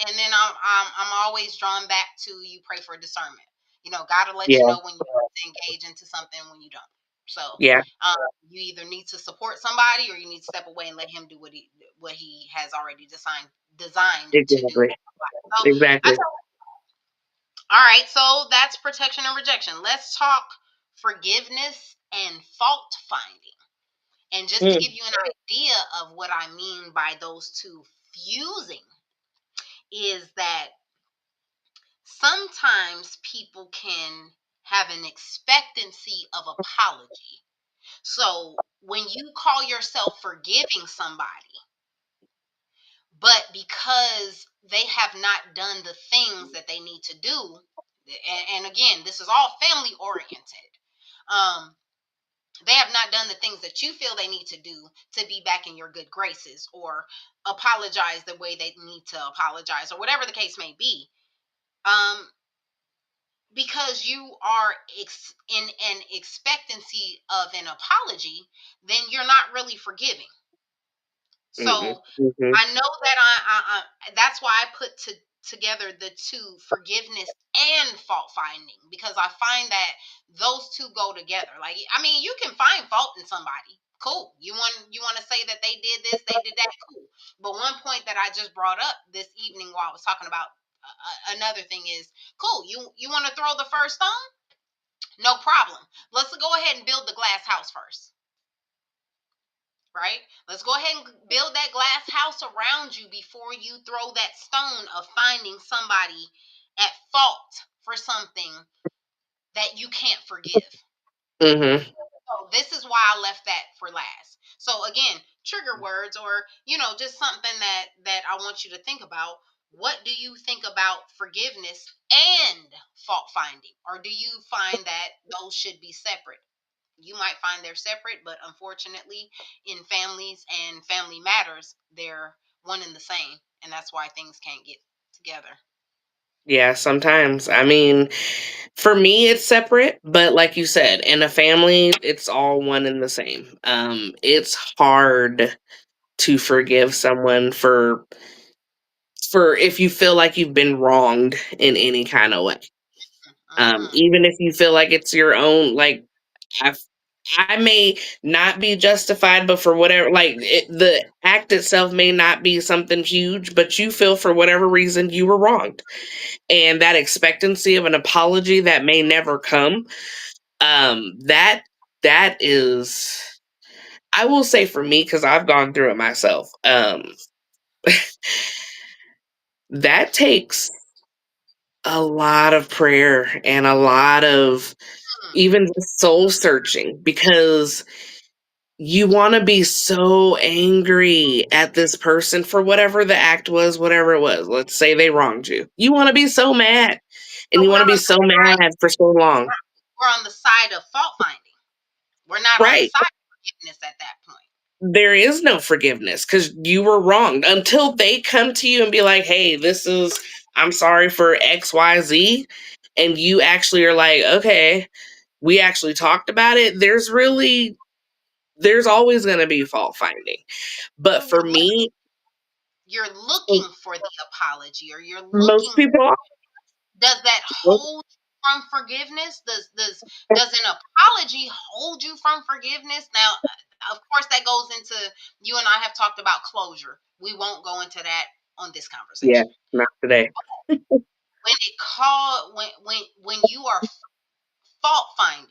and then I'm always drawn back to, you pray for discernment. God will let you Yeah, know when you need to engage into something, when you don't. So yeah, um, you either need to support somebody, or you need to step away and let him do what he has already designed to do. exactly. So I Exactly. all right, so that's protection and rejection. Let's talk forgiveness and fault finding. And just to Mm, give you an idea of what I mean by those two fusing, is that sometimes people can have an expectancy of apology. So when you call yourself forgiving somebody, but because they have not done the things that they need to do, and again, this is all family oriented. Um, They have not done the things that you feel they need to do to be back in your good graces, or apologize the way they need to apologize, or whatever the case may be. Um, because you are in an expectancy of an apology, then you're not really forgiving. Mm-mm. So Mhm. I know that that's why I put together the two, forgiveness and fault finding, because I find that those two go together. Like, I mean, you can find fault in somebody. Cool. You want to say that they did this, they did that. Cool. But one point that I just brought up this evening while I was talking about another thing is, cool. You want to throw the first stone? No problem. Let's go ahead and build the glass house first, right? Let's go ahead and build that glass house around you before you throw that stone of finding somebody at fault for something that you can't forgive. Mhm. So this is why I left that for last. So again, trigger words, or just something that I want you to think about. What do you think about forgiveness and fault finding? Or do you find that those should be separate? You might find they're separate, but unfortunately, in families and family matters, they're one and the same. And that's why things can't get together. Yeah, sometimes. I mean, for me, it's separate, but like you said, in a family, it's all one and the same. It's hard to forgive someone for if you feel like you've been wronged in any kind of way. Mm-hmm. Even if you feel like it's your own, like I, I may not be justified, but for whatever, like the act itself may not be something huge, but you feel for whatever reason you were wronged, and that expectancy of an apology that may never come. That is, I will say for me, because I've gone through it myself. That takes a lot of prayer and a lot of even just soul searching, because you want to be so angry at this person for whatever the act was, whatever it was. Let's say they wronged you. You want to be so mad, and So you we're want to on be the so side. mad for so long. We're on the side of fault finding. We're not on the Right. side of forgiveness at that point. There is no forgiveness because you were wronged until they come to you and be like, hey, I'm sorry for XYZ. And you actually are like, okay, we actually talked about it. There's always going to be fault finding. But So for me, you're looking for the apology, or you're most looking. people are. Does that hold you from forgiveness? Does an apology hold you from forgiveness? Now, of course, that goes into, you and I have talked about closure. We won't go into that on this Yeah, conversation. not today. When it call when you are fault finding,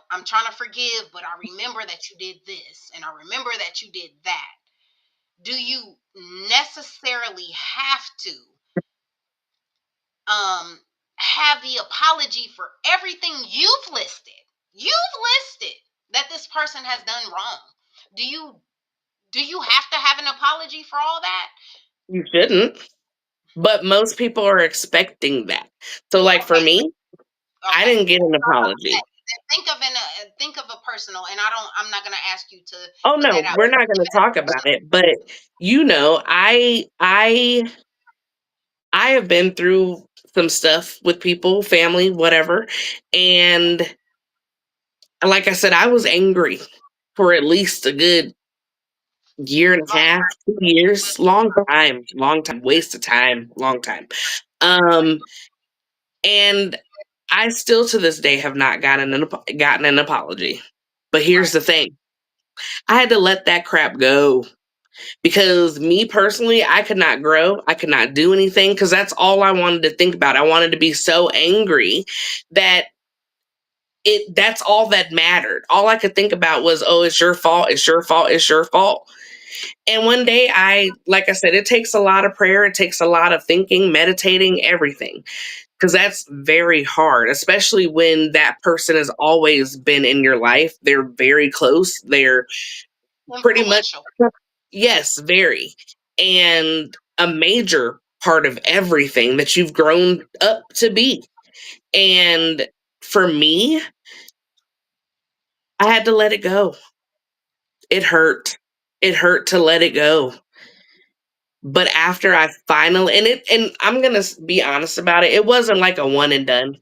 I'm trying to forgive, but I remember that you did this, and I remember that you did that. Do you necessarily have to um have the apology for everything you've listed that this person has done wrong? Do you have to have an apology for all that? You shouldn't. But most people are expecting that. So, like for Okay. me, I Okay. didn't get an apology. Think of a personal, and I'm not going to ask you to Oh put no, that out. we're not going to talk about it. But I have been through some stuff with people, family, whatever, and like I said, I was angry for at least a good year and a Long half, 2 years, long time, waste of time, long time. Um, and I still to this day have not gotten an apology. But here's right. the thing. I had to let that crap go because me personally, I could not grow. I could not do anything because that's all I wanted to think about. I wanted to be so angry that that's all that mattered. All I could think about was, oh, it's your fault, it's your fault, it's your fault. And one day like I said, it takes a lot of prayer, it takes a lot of thinking, meditating, everything. Because that's very hard, especially when that person has always been in your life. They're very close. They're pretty much, Influential. yes, very. And a major part of everything that you've grown up to be. And for me, I had to let it go. It hurt. It hurt to let it go. But after I finally, and I'm gonna be honest about it, it wasn't like a one and done.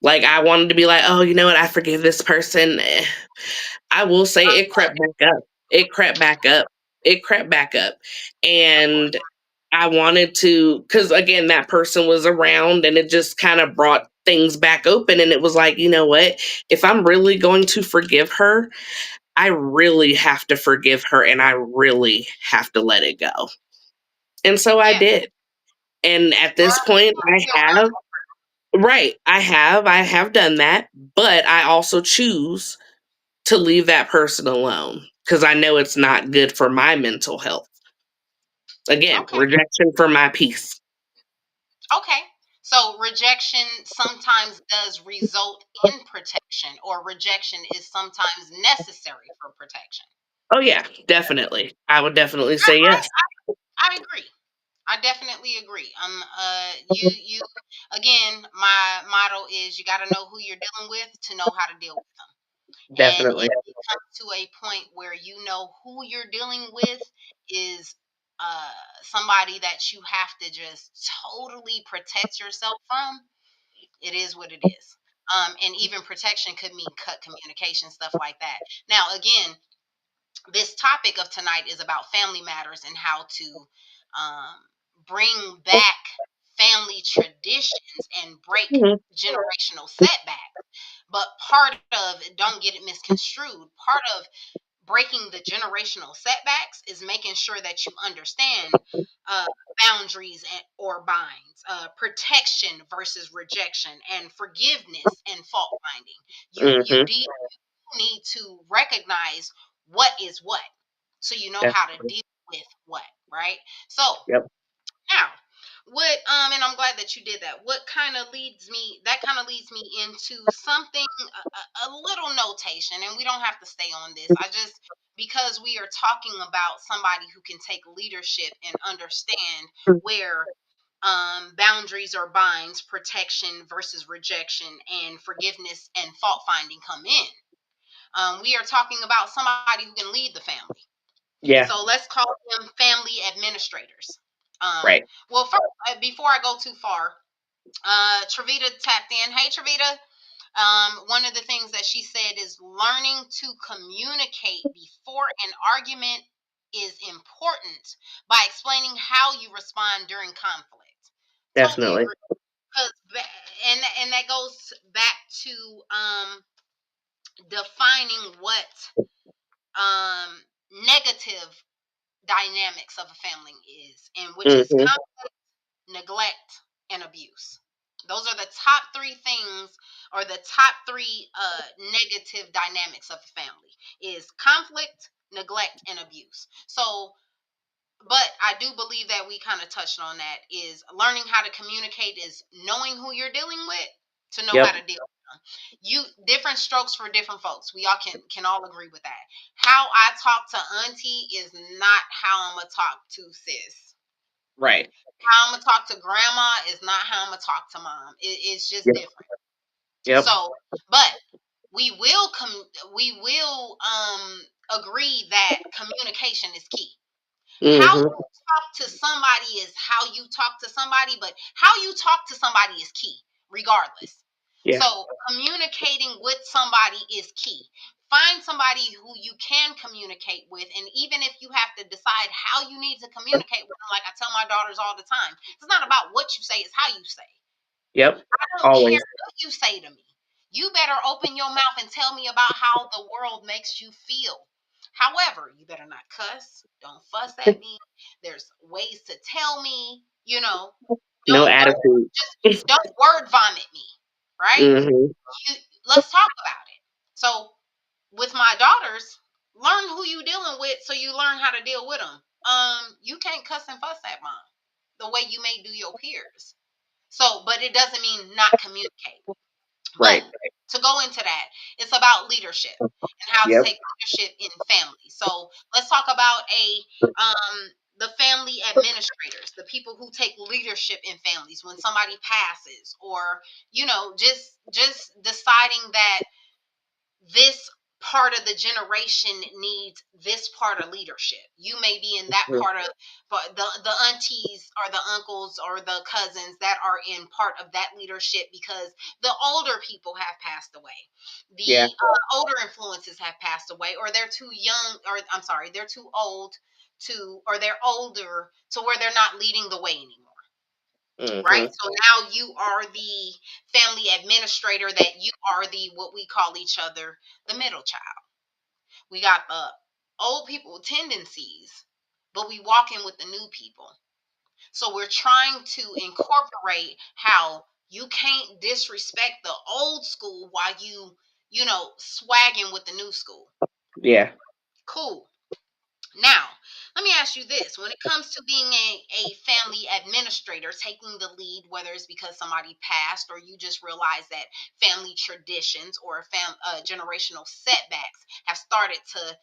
Like I wanted to be like, oh, you know what, I forgive this person. I will say it crept back up. It crept back up. It crept back up. Of course. And I wanted to, because again, that person was around and it just kind of brought things back open. And it was like, you know what? If I'm really going to forgive her, I really have to forgive her and I really have to let it go. And so I Yeah. did. And at this Learn point, to I be around. have, right, I have done that, but I also choose to leave that person alone because I know it's not good for my mental health. Again, Okay. rejection for my peace. Okay. So rejection sometimes does result in protection, or rejection is sometimes necessary for protection. Oh yeah, definitely. I would definitely I, say yes. I agree. I definitely agree. You again, my motto is you got to know who you're dealing with to know how to deal with them. And Definitely. if it comes to a point where you know who you're dealing with is somebody that you have to just totally protect yourself from, it is what it is. And even protection could mean cut communication, stuff like that. Now, again, this topic of tonight is about family matters and how to um, bring back family traditions and break Mhm. generational setbacks. But part of, don't get it misconstrued, part of breaking the generational setbacks is making sure that you understand uh, boundaries or binds, protection versus rejection, and forgiveness and fault finding. You Mhm. need to recognize what is what, so you know how to Definitely. deal with what, right? So Yep. now, what and I'm glad that you did that. What kind of leads me? That kind of leads me into something, a little notation, and we don't have to stay on this. I just, because we are talking about somebody who can take leadership and understand where boundaries or binds, protection versus rejection, and forgiveness and fault finding come in. We are talking about somebody who can lead the family. Yeah. So let's call them family administrators. Right. Well, first, before I go too far, Travita tapped in. Hey, Travita. One of the things that she said is learning to communicate before an argument is important by explaining how you respond during conflict. Totally Definitely. agree. Because and that goes back to defining what negative dynamics of a family is, and which is Mhm. neglect, and abuse. Those are the top three things, or the top three negative dynamics of a family is conflict, neglect, and abuse. So, but I do believe that we kind of touched on that, is learning how to communicate is knowing who you're dealing with to know how Yep. to deal with them. You, different strokes for different folks. We all can all agree with that. How I talk to auntie is not how I'm gonna talk to sis. Right. How I'm gonna talk to grandma is not how I'm gonna talk to mom. It's just Yep. different. Yep. So, but we will agree that communication is key. How Mhm. you talk to somebody is how you talk to somebody, but how you talk to somebody is key, regardless. Yeah. So communicating with somebody is key. Find somebody who you can communicate with, and even if you have to decide how you need to communicate with them, like I tell my daughters all the time, it's not about what you say, it's how you say. Yep. I don't care Always. what you say to me. You better open your mouth and tell me about how the world makes you feel. However, you better not cuss. Don't fuss at me. There's ways to tell me, No don't attitude. just don't word vomit me, right? Mhm. You, let's talk about it. So, with my daughters, learn who you dealing with so you learn how to deal with them. You can't cuss and fuss at mom the way you may do your peers. So, but it doesn't mean not communicate. But Right. to go into that, it's about leadership and how to Yep. take leadership in families. So let's talk about the family administrators, the people who take leadership in families when somebody passes, or just deciding that this part of the generation needs this part of leadership. You may be in that Mhm. part of, but the aunties or the uncles or the cousins that are in part of that leadership because the older people have passed away. The Yeah. older influences have passed away, or they're too young, or I'm sorry, they're too old to, or they're older to where they're not leading the way anymore. Right. Mhm. So now you are the family administrator, that you are the, what we call each other, the middle child. We got the old people tendencies, but we walk in with the new people. So we're trying to incorporate how you can't disrespect the old school while swagging with the new school. Yeah. Cool. Now, let me ask you this. When it comes to being a family administrator, taking the lead, whether it's because somebody passed or you just realize that family traditions or generational setbacks have started to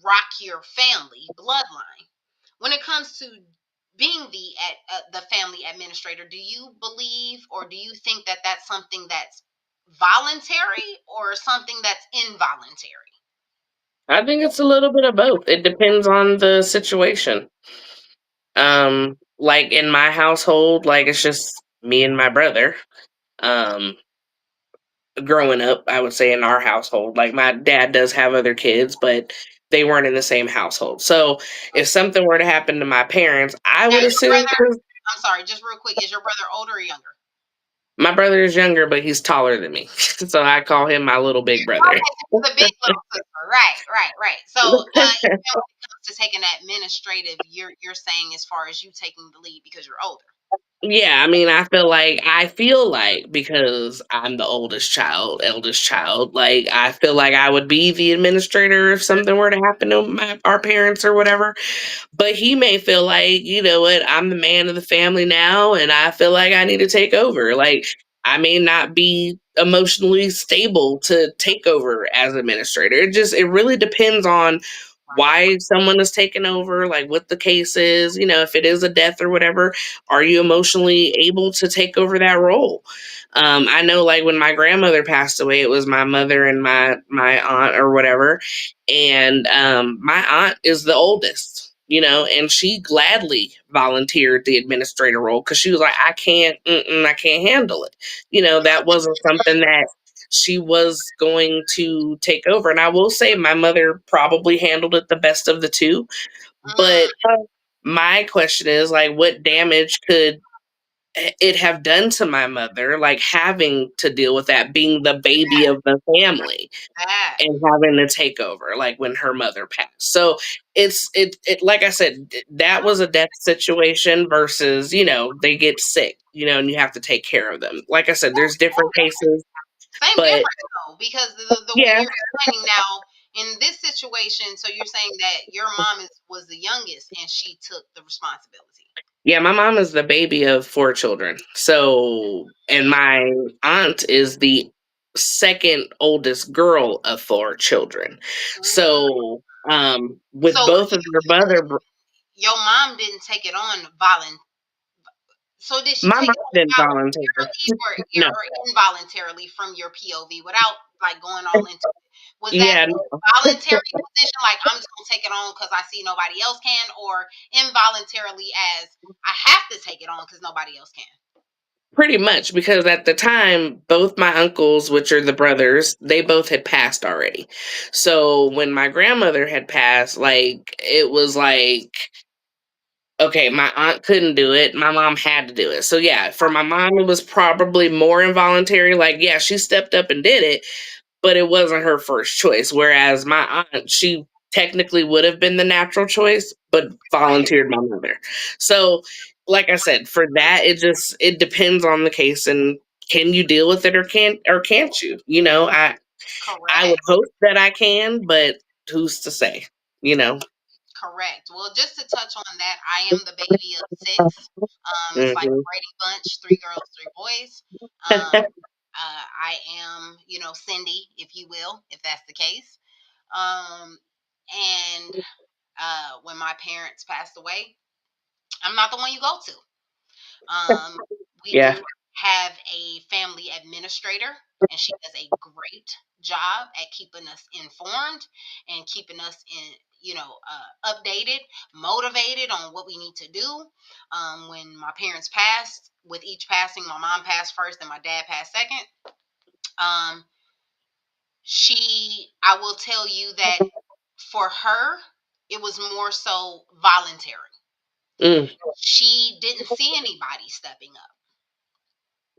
rock your family bloodline. When it comes to being the family administrator, do you believe or do you think that that's something that's voluntary or something that's involuntary? I think it's a little bit of both. It depends on the situation. Mm, Like in my household, like it's just me and my brother. Um, Growing up, I would say in our household, like my dad does have other kids, but they weren't in the same household. So if something were to happen to my parents, I Now, would is your assume brother? 'cause I'm sorry, just real quick. Is your brother older or younger? my brother is younger, but he's taller than me. So I call him my little big brother. Okay, so he's a big little sister. Right, right, right. So, even when it comes to taking administrative, you're saying as far as you taking the lead because you're older. Yeah, I mean, I feel like because I'm the eldest child, like I feel like I would be the administrator if something were to happen to our parents or whatever. But he may feel like, you know what, I'm the man of the family now and I feel like I need to take over. Like I may not be emotionally stable to take over as administrator. It really depends on Right. why someone is taking over, like what the case is, if it is a death or whatever, are you emotionally able to take over that role? I know like when my grandmother passed away, it was my mother and my aunt or whatever, and my aunt is the oldest, and she gladly volunteered the administrator role because she was like, I can't handle it. That wasn't something that she was going to take over. And I will say my mother probably handled it the best of the two. Mm, But my question is like, what damage could it have done to my mother, like having to deal with that, being the baby of the family that. and having to take over, like when her mother passed. So it like I said, that was a death situation versus, they get sick, and you have to take care of them. Like I said, there's different cases, Same but difference though, because the way yeah, you're explaining now in this situation, so you're saying that your mom was the youngest and she took the responsibility. yeah, my mom is the baby of four children. So, and my aunt is the second oldest girl of four children. Mm. So, So with both of their your mom didn't take it on voluntarily. So did she my take mom it on didn't volunteer. No, or involuntarily from your POV without like going all into it? Was that yeah, a no, voluntary position, like I'm just gonna take it on because I see nobody else can, or involuntarily as I have to take it on because nobody else can? pretty much because at the time, both my uncles, which are the brothers, they both had passed already. So when my grandmother had passed, like it was like, okay, my aunt couldn't do it. My mom had to do it. So yeah, for my mom, it was probably more involuntary. Like, yeah, she stepped up and did it, but it wasn't her first choice. Whereas my aunt, she technically would have been the natural choice, but Right. volunteered my mother. So, like I said, for that, it depends on the case and can you deal with it or can't you? I would Correct. hope that I can, but who's to say? You know. Correct. Well, just to touch on that, I am the baby of six. It's like a Hmm. Brady Bunch, three girls, three boys. Um, I am, Cindy, if you will, if that's the case. Um, and when my parents passed away, I'm not the one you go to. We Yeah. do have a family administrator, and she does a great job at keeping us informed and keeping us updated, motivated on what we need to do. When my parents passed, with each passing, my mom passed first and my dad passed second. Um, I will tell you that for her, it was more so voluntary. Mm, She didn't see anybody stepping up.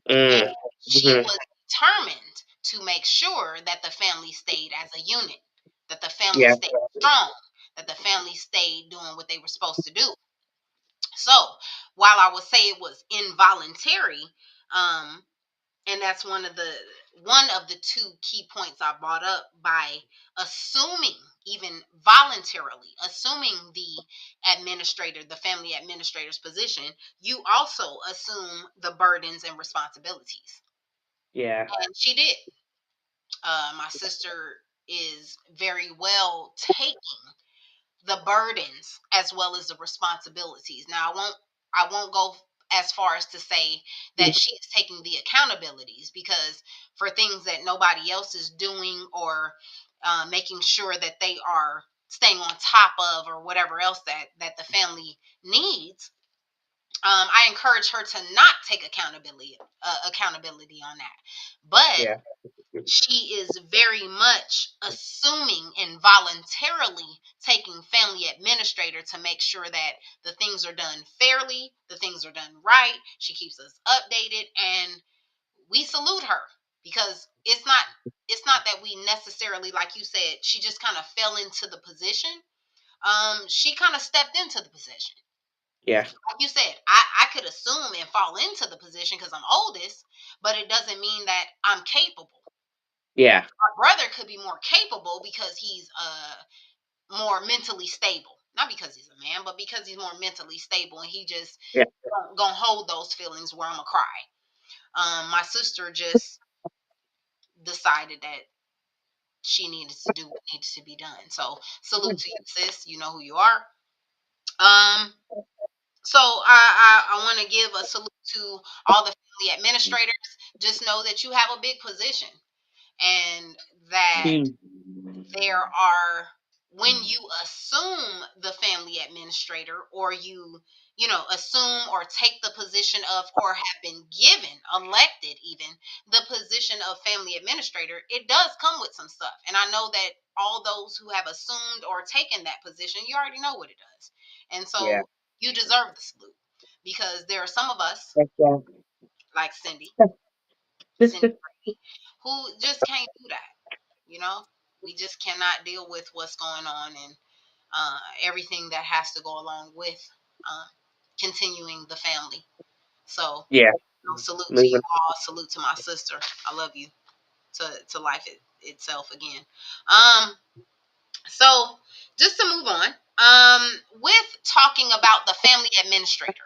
And mm, she mhm. was determined to make sure that the family stayed as a unit, that the family Yeah, stayed strong, that the family stayed doing what they were supposed to do. So while I would say it was involuntary, um, and that's one of the two key points I brought up, by assuming, even voluntarily assuming the family administrator's position, you also assume the burdens and responsibilities. yeah, And she did. My sister is very well taking the burdens as well as the responsibilities. Now, I won't go as far as to say that she's taking the accountabilities, because for things that nobody else is doing, or making sure that they are staying on top of, or whatever else that the family needs, I encourage her to not take accountability on that. But yeah, she is very much assuming and voluntarily taking family administrator to make sure that the things are done fairly, the things are done right. She keeps us updated, and we salute her, because it's not that we necessarily, like you said, she just kind of fell into the position. She kind of stepped into the position. yeah, Like you said, I could assume and fall into the position because I'm oldest, but it doesn't mean that I'm capable. yeah, My brother could be more capable because he's more mentally stable. Not because he's a man, but because he's more mentally stable, and he just yeah, gonna hold those feelings where I'm gonna cry. My sister just decided that she needed to do what needed to be done. So salute to you, sis. You know who you are. Um, so I want to give a salute to all the family administrators. Just know that you have a big position, and that mm, there are, when you assume the family administrator, or you assume or take the position of, or have been given, elected even, the position of family administrator, it does come with some stuff. And I know that all those who have assumed or taken that position, you already know what it does. And yeah. so you deserve the salute, because there are some of us, That's like Cindy Brady, who just can't do that. You know, we just cannot deal with what's going on, and everything that has to go along with uh, continuing the family. So, yeah. salute to you Moving. all. Salute to my sister. I love you to life itself again. Um, so just to move on, with talking about the family administrator,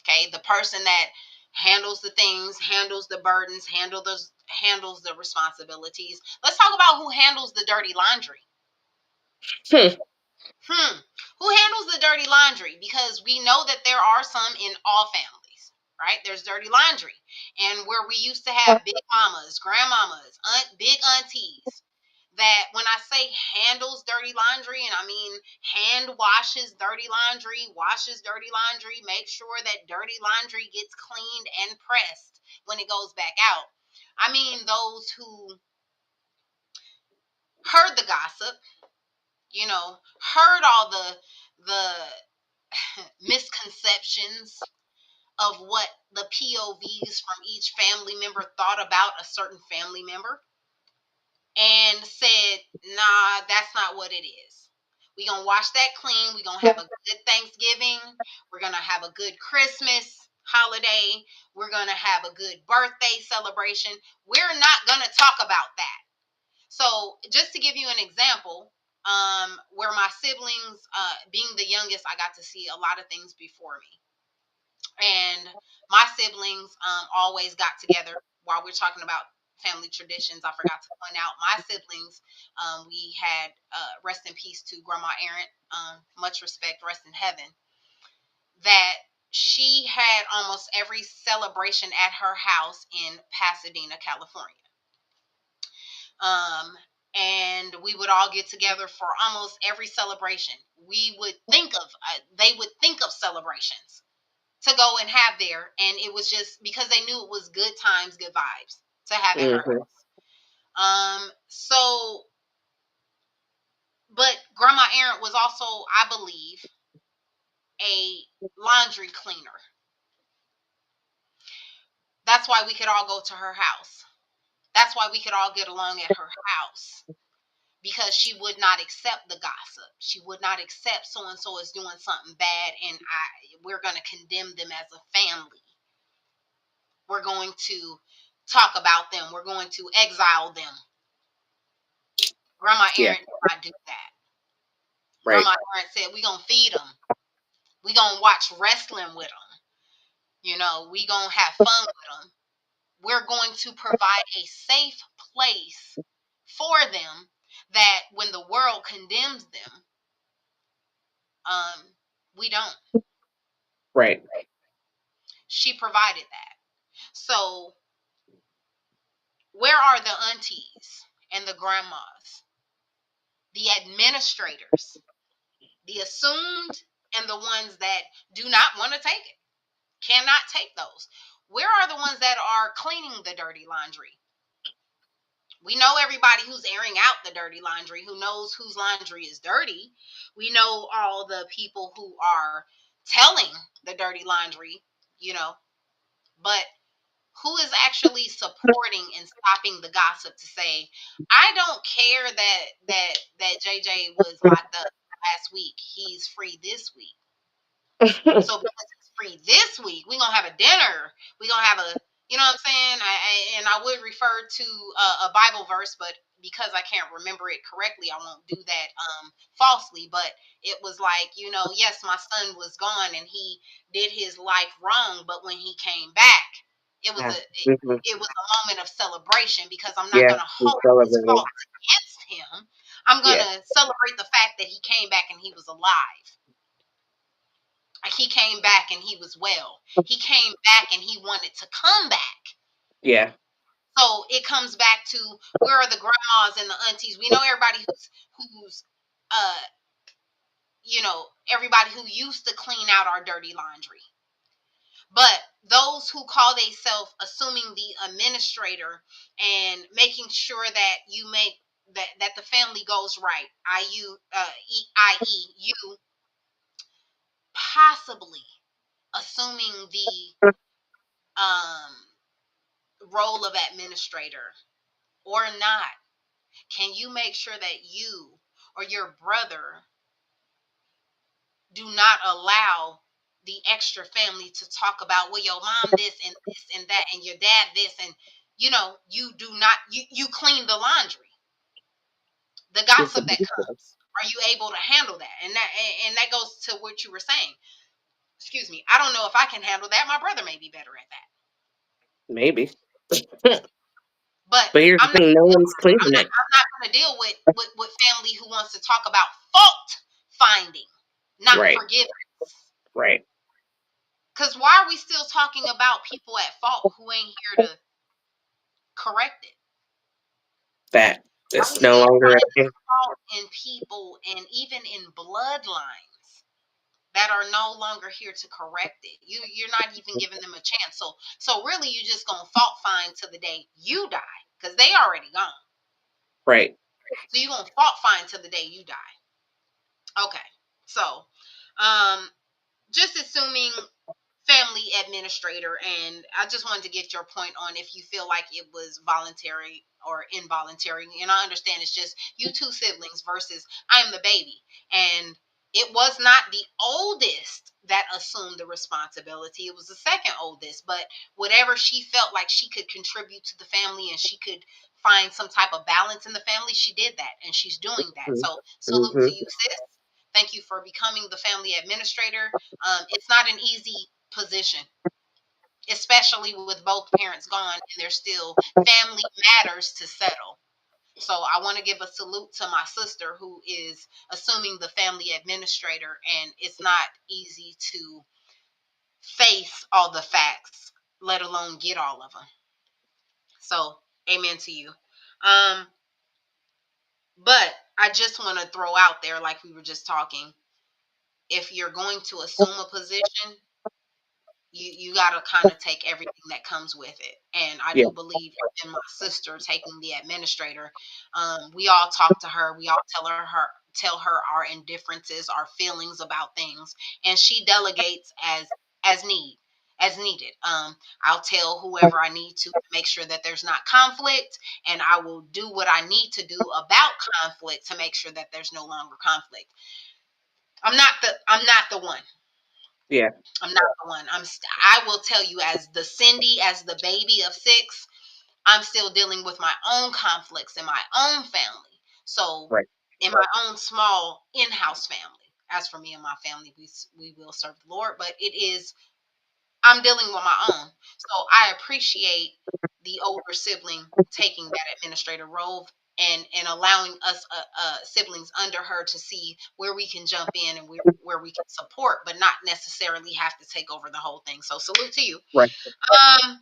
okay, the person that handles the things, handles the burdens, handles the responsibilities. Let's talk about who handles the dirty laundry. Hmm. Who handles the dirty laundry? Because we know that there are some in all families, right? There's dirty laundry. And where we used to have big mamas, grandmamas, big aunties, that when I say handles dirty laundry, and I mean hand washes dirty laundry, washes dirty laundry, make sure that dirty laundry gets cleaned and pressed when it goes back out. I mean those who heard the gossip, heard all the misconceptions of what the POVs from each family member thought about a certain family member, and said, nah, that's not what it is. We're going to wash that clean. We're going to have a good Thanksgiving. We're going to have a good Christmas holiday. We're going to have a good birthday celebration. We're not going to talk about that. So, just to give you an example, where my siblings, being the youngest, I got to see a lot of things before me. And my siblings always got together. While we're talking about family traditions, I forgot to point out my siblings. We had, rest in peace to Grandma Erin, much respect, rest in heaven. That she had almost every celebration at her house in Pasadena, California. Um, and we would all get together for almost every celebration. We would think of, they would think of celebrations to go and have there. And it was just because they knew it was good times, good vibes to have at her Mhm. house. So, but Grandma Erin was also, I believe, a laundry cleaner. That's why we could all go to her house. That's why we could all get along at her house, because she would not accept the gossip. She would not accept so and so is doing something bad, and we're going to condemn them as a family. We're going to talk about them. We're going to exile them. Grandma Yeah. Erin did not do that. Right. Grandma Erin said, "We gonna feed them. We gonna watch wrestling with them. We gonna have fun with them. We're going to provide a safe place for them, that when the world condemns them, we don't." Right. She provided that. So where are the aunties and the grandmas, the administrators, the assumed, and the ones that do not want to take it, cannot take those? Where are the ones that are cleaning the dirty laundry? We know everybody who's airing out the dirty laundry, who knows whose laundry is dirty. We know all the people who are telling the dirty laundry, you know, but who is actually supporting and stopping the gossip to say, I don't care that JJ was locked up last week. He's free this week. So because it's free this week, we're gonna have a dinner. We're gonna have a, you know what I'm saying? I would refer to a Bible verse, but because I can't remember it correctly, I won't do that falsely. But it was like, yes, my son was gone and he did his life wrong, but when he came back, it was Yeah. a it, Mhm. it was a moment of celebration, because I'm not Yeah. gonna We hold his celebrated. fault against him. I'm Yeah. gonna celebrate the fact that he came back and he was alive. He came back and he was well. He came back and he wanted to come back. Yeah. So it comes back to, where are the grandmas and the aunties? We know everybody who's uh everybody who used to clean out our dirty laundry. But those who call themselves assuming the administrator and making sure that you make that the family goes right, i.e. you possibly assuming the um role of administrator or not, can you make sure that you or your brother do not allow the extra family to talk about, well, your mom this and that, and your dad this, and you do not, you clean the laundry, the It's a gossip big that deal. comes. Are you able to handle that? And that goes to what you were saying. Excuse me, I don't know if I can handle that. My brother may be better at that, Maybe. but But here's the I'm not thing, no one's cleaning it. I'm not going to deal with family who wants to talk about fault finding, not Right. forgiving. Right. Because why are we still talking about people at fault who ain't here to correct it? That Why are we it's no still longer a finding thing. fault in people and even in bloodlines that are no longer here to correct it? You're not even giving them a chance. So really, you just gonna fault find to the day you die, because they already gone. Right. So you're gonna fault find to the day you die. Okay. So, um, just assuming family administrator, and I just wanted to get your point on if you feel like it was voluntary or involuntary. And I understand it's just you two siblings versus I'm the baby, and it was not the oldest that assumed the responsibility. It was the second oldest, but whatever she felt like she could contribute to the family and she could find some type of balance in the family, she did that, and she's doing that. So salute to Mm-hmm. you, sis. Thank you for becoming the family administrator. It's not an easy position, especially with both parents gone and there's still family matters to settle. So I want to give a salute to my sister who is assuming the family administrator, and it's not easy to face all the facts, let alone get all of them. So amen to you. Um, But I just want to throw out there, like we were just talking, if you're going to assume a position, you got to kind of take everything that comes with it. And I Yeah. do believe in my sister taking the administrator. We all talk to her. We all tell her our indifferences, our feelings about things, and she delegates as need as needed. I'll tell whoever I need to make sure that there's not conflict, and I will do what I need to do about conflict to make sure that there's no longer conflict. I'm not the one. Yeah. I'm not the one. I will tell you, as the Cindy, as the baby of six, I'm still dealing with my own conflicts in my own family. So, Right. in my own small in-house family. As for me and my family, we will serve the Lord, but it is I'm dealing with my own. So I appreciate the older sibling taking that administrator role and allowing us siblings under her to see where we can jump in and where we can support, but not necessarily have to take over the whole thing. So salute to you. Right. Um,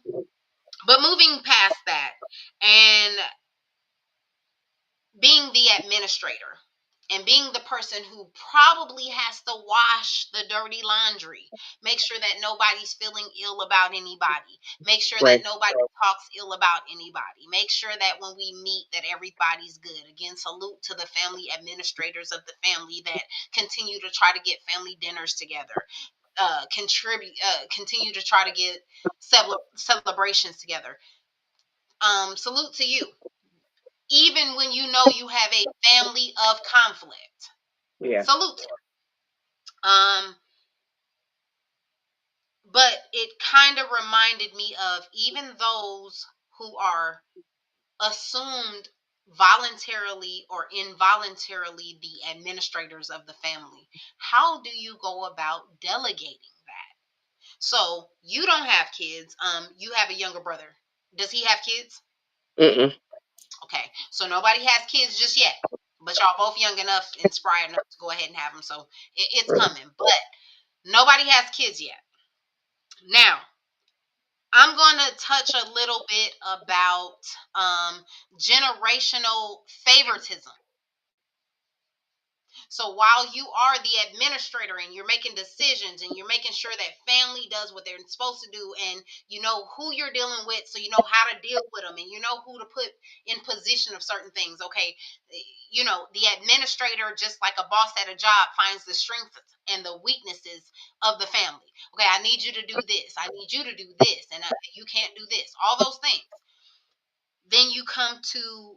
but moving past that, and being the administrator and being the person who probably has to wash the dirty laundry, make sure that nobody's feeling ill about anybody, make sure that Right. nobody talks ill about anybody, make sure that when we meet that everybody's good. Again, salute to the family administrators of the family that continue to try to get family dinners together, continue to try to get celebrations together. Salute to you, even when you know you have a family of conflict. Yeah. Salute. But it kind of reminded me of even those who are assumed voluntarily or involuntarily the administrators of the family. How do you go about delegating that? So you don't have kids. You have a younger brother. Does he have kids? Mm-mm. Okay, so nobody has kids just yet, but y'all both young enough, inspired enough to go ahead and have them. So it's Right. coming, but nobody has kids yet. Now, I'm going to touch a little bit about generational favoritism. So while you are the administrator and you're making decisions and you're making sure that family does what they're supposed to do, and you know who you're dealing with, so you know how to deal with them and you know who to put in position of certain things. Okay, the administrator, just like a boss at a job, finds the strengths and the weaknesses of the family. Okay, I need you to do this. I need you to do this, and you can't do this. All those things. Then you come to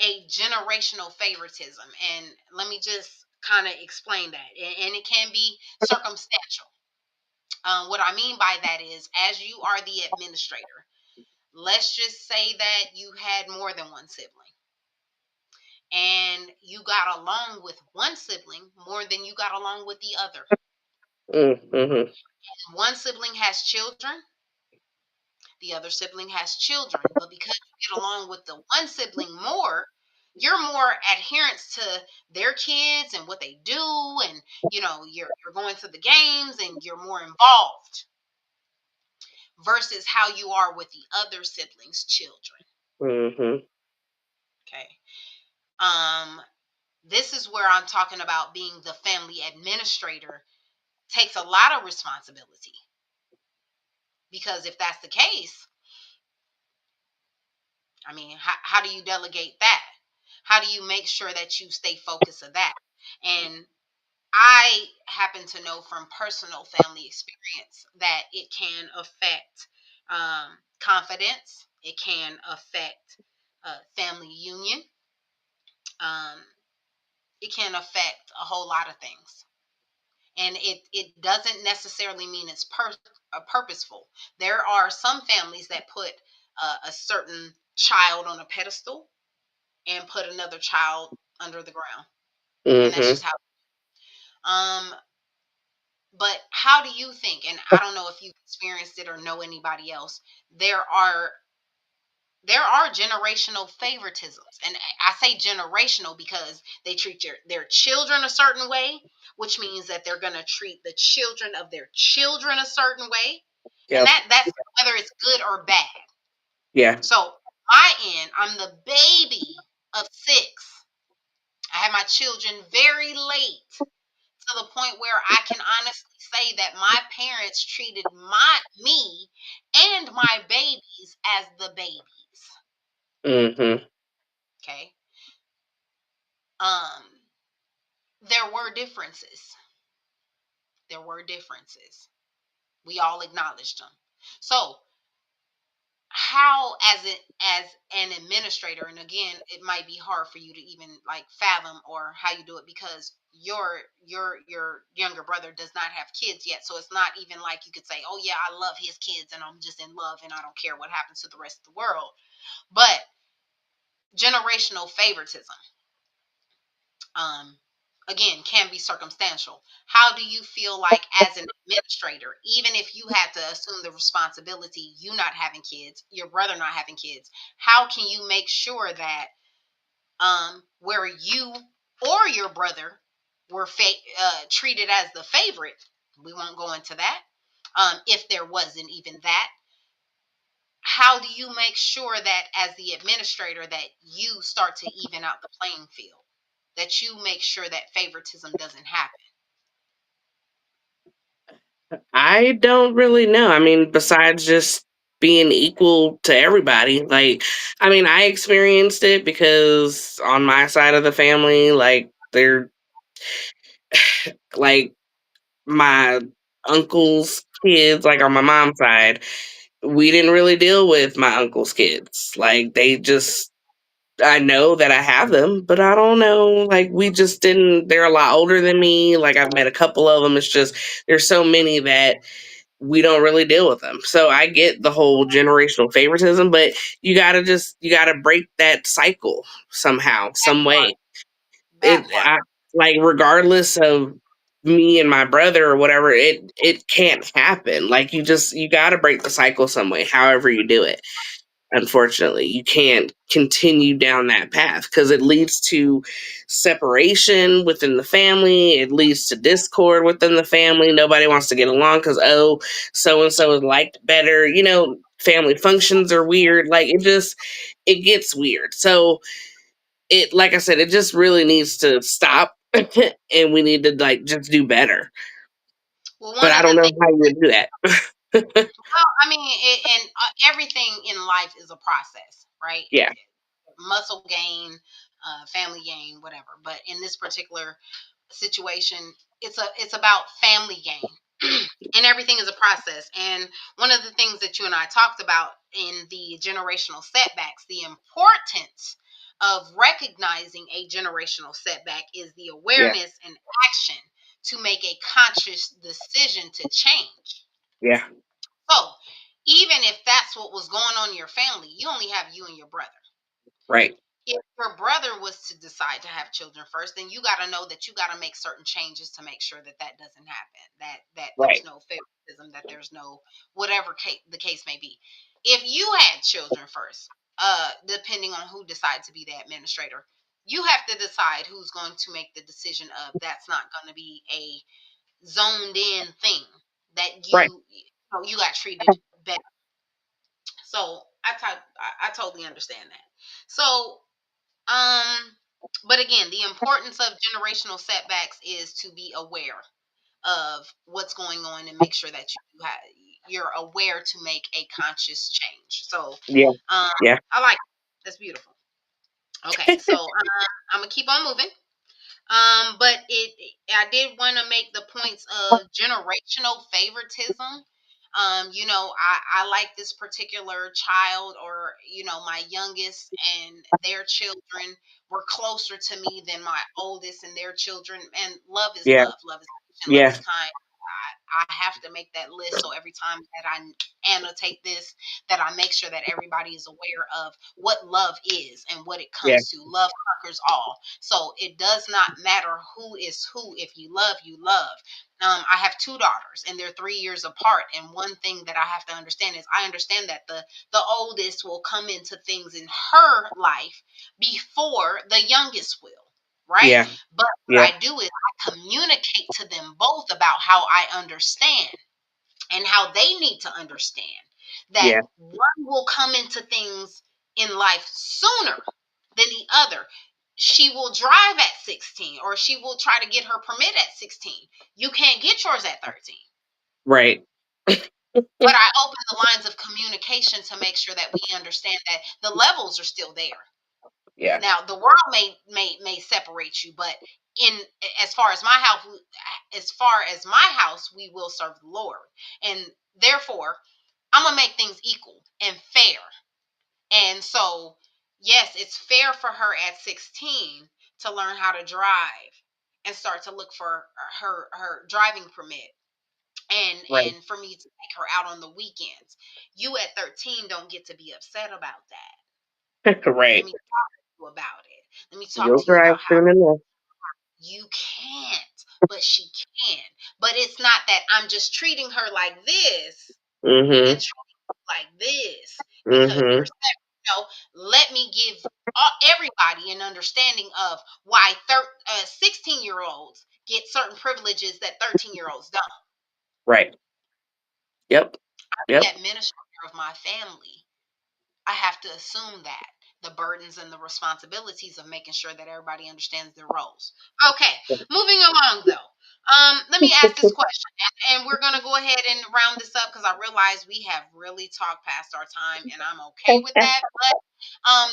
a generational favoritism. And let me just kind of explain that. And it can be circumstantial. What I mean by that is, as you are the administrator, let's just say that you had more than one sibling and you got along with one sibling more than you got along with the other. Mm-hmm. One sibling has children, the other sibling has children, but because you get along with the one sibling more, you're more adherence to their kids and what they do, and you're going to the games and you're more involved versus how you are with the other siblings' children. Mm-hmm. Okay. Um this is where I'm talking about being the family administrator takes a lot of responsibility, because if that's the case, I mean, how do you delegate that? How do you make sure that you stay focused of that? And I happen to know from personal family experience that it can affect confidence. It can affect family union. Um, it can affect a whole lot of things. And it doesn't necessarily mean it's purposeful. There are some families that put a certain child on a pedestal and put another child under the ground. And that's Mm-hmm. just how. Um, but how do you think? And I don't know if you've experienced it or know anybody else. There are there are generational favoritisms, and I say generational because they treat their children a certain way, which means that they're going to treat the children of their children a certain way, and Yep. that's whether it's good or bad. Yeah. So my end, I'm the baby of six. I had my children very late, to the point where I can honestly say that my parents treated me and my babies as the babies. Mhm. Okay. Um, there were differences. There were differences. We all acknowledged them. So how, as an administrator, and again, it might be hard for you to even like fathom or how you do it, because your younger brother does not have kids yet, so it's not even like you could say, oh yeah, I love his kids and I'm just in love and I don't care what happens to the rest of the world. But generational favoritism, um again, can be circumstantial. How do you feel like, as an administrator, even if you had to assume the responsibility, you not having kids, your brother not having kids, how can you make sure that where you or your brother were treated as the favorite, we won't go into that, if there wasn't even that, how do you make sure that, as the administrator, that you start to even out the playing field, that you make sure that favoritism doesn't happen? I don't really know. I mean, besides just being equal to everybody, like, I mean, I experienced it because on my side of the family, like, they're like my uncle's kids, like on my mom's side, we didn't really deal with my uncle's kids. Like, they just, I know that I have them, but I don't know. Like, we just didn't, they're a lot older than me. Like, I've met a couple of them. It's just, there's so many that we don't really deal with them. So I get the whole generational favoritism, but you gotta break that cycle somehow, That some part. way. That part. Like, regardless of me and my brother or whatever, it can't happen. Like, you got to break the cycle some way, however you do it. Unfortunately, you can't continue down that path because it leads to separation within the family. It leads to discord within the family. Nobody wants to get along because, oh, so and so is liked better. Family functions are weird. Like, it gets weird. So, like I said, it just really needs to stop, and we need to, like, just do better. Well, But one I of don't the know things, how you would do that. well, I mean, and everything in life is a process, right? Yeah, Muscle gain, family gain, whatever. But in this particular situation, it's about family gain. And everything is a process. And one of the things that you and I talked about in the generational setbacks, the importance of recognizing a generational setback is the yeah, awareness and action to make a conscious decision to change. yeah. So even if that's what was going on in your family, you only have you and your brother. Right, If your brother was to decide to have children first, then you got to know that you got to make certain changes to make sure that that doesn't happen. That there's right, no favoritism, that there's no whatever the case may be. If you had children first, depending on who decides to be the administrator, you have to decide who's going to make the decision of that's not going to be a zoned in thing, that right. you got treated better. So I totally understand that. So but again, the importance of generational setbacks is to be aware of what's going on and make sure that you're aware to make a conscious change. So, Yeah, um, yeah, I like it. That's beautiful. Okay, so I'm gonna keep on moving. But I did want to make the points of generational favoritism. I like this particular child, or my youngest and their children were closer to me than my oldest and their children. And love is yeah, love. Love is patient. Love is yeah, kind. I have to make that list. So every time that I annotate this, that I make sure that everybody is aware of what love is and what it yeah, comes to. Love conquers all. So it does not matter who is who. If you love, you love. I have two daughters, and they're 3 years apart. And one thing that I have to understand is, I understand that the oldest will come into things in her life before the youngest will. Right. yeah, But what yeah, I do is I communicate to them both about how I understand and how they need to understand that yeah, one will come into things in life sooner than the other. she will drive at 16, or she will try to get her permit at 16. You can't get yours at 13. Right. But I open the lines of communication to make sure that we understand that the levels are still there. Yeah. Now, the world may separate you, but in as far as my house, we will serve the Lord, and therefore, I'm gonna make things equal and fair. And so, yes, it's fair for her at 16 to learn how to drive and start to look for her driving permit, Right. and for me to take her out on the weekends. You at 13 don't get to be upset about that. Let Right. me talk to you about it. Let me talk You'll to you drive about how soon enough. you can't, but she can. But it's not that I'm just treating her like this and Mhm. treating you like this because we're Mhm. separate. Let me give everybody an understanding of why 16-year-olds get certain privileges that 13-year-olds don't. Right. Yep. The Yep. administrator of my family, I have to assume that the burdens and the responsibilities of making sure that everybody understands their roles. Okay, moving along though. Let me ask this question, and we're gonna go ahead and round this up because I realize we have really talked past our time, and I'm okay with that. But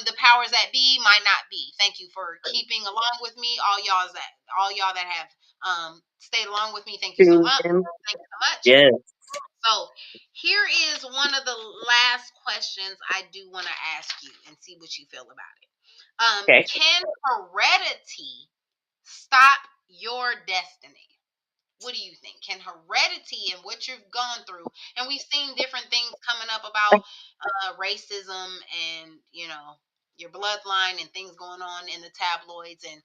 the powers that be might not be. Thank you for keeping along with me, all y'all that have stayed along with me. Thank you so Tune much. in. Thank you so much. Yes. So here is one of the last questions I do want to ask you and see what you feel about it. Okay. Can heredity stop your destiny? What do you think? Can heredity and what you've gone through, and we've seen different things coming up about racism and, your bloodline and things going on in the tabloids, and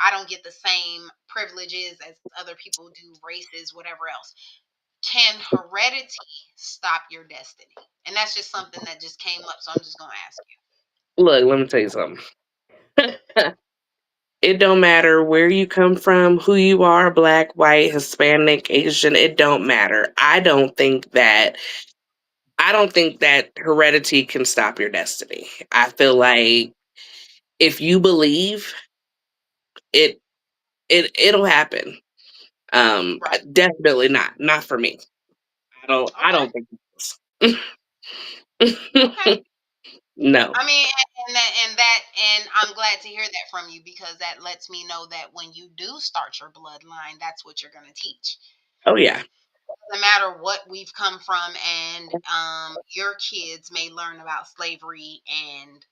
I don't get the same privileges as other people do, races, whatever else. Can heredity stop your destiny? And that's just something that just came up, so I'm just gonna ask you. Look, let me tell you something. It don't matter where you come from, who you are, black, white, Hispanic, Asian, it don't matter. I don't think that heredity can stop your destiny. I feel like if you believe it, it'll happen. Right. Definitely not for me. I Okay. don't think it Okay. is. No. I mean, and I'm glad to hear that from you, because that lets me know that when you do start your bloodline, that's what you're gonna teach. Oh yeah. No matter what we've come from, and your kids may learn about slavery and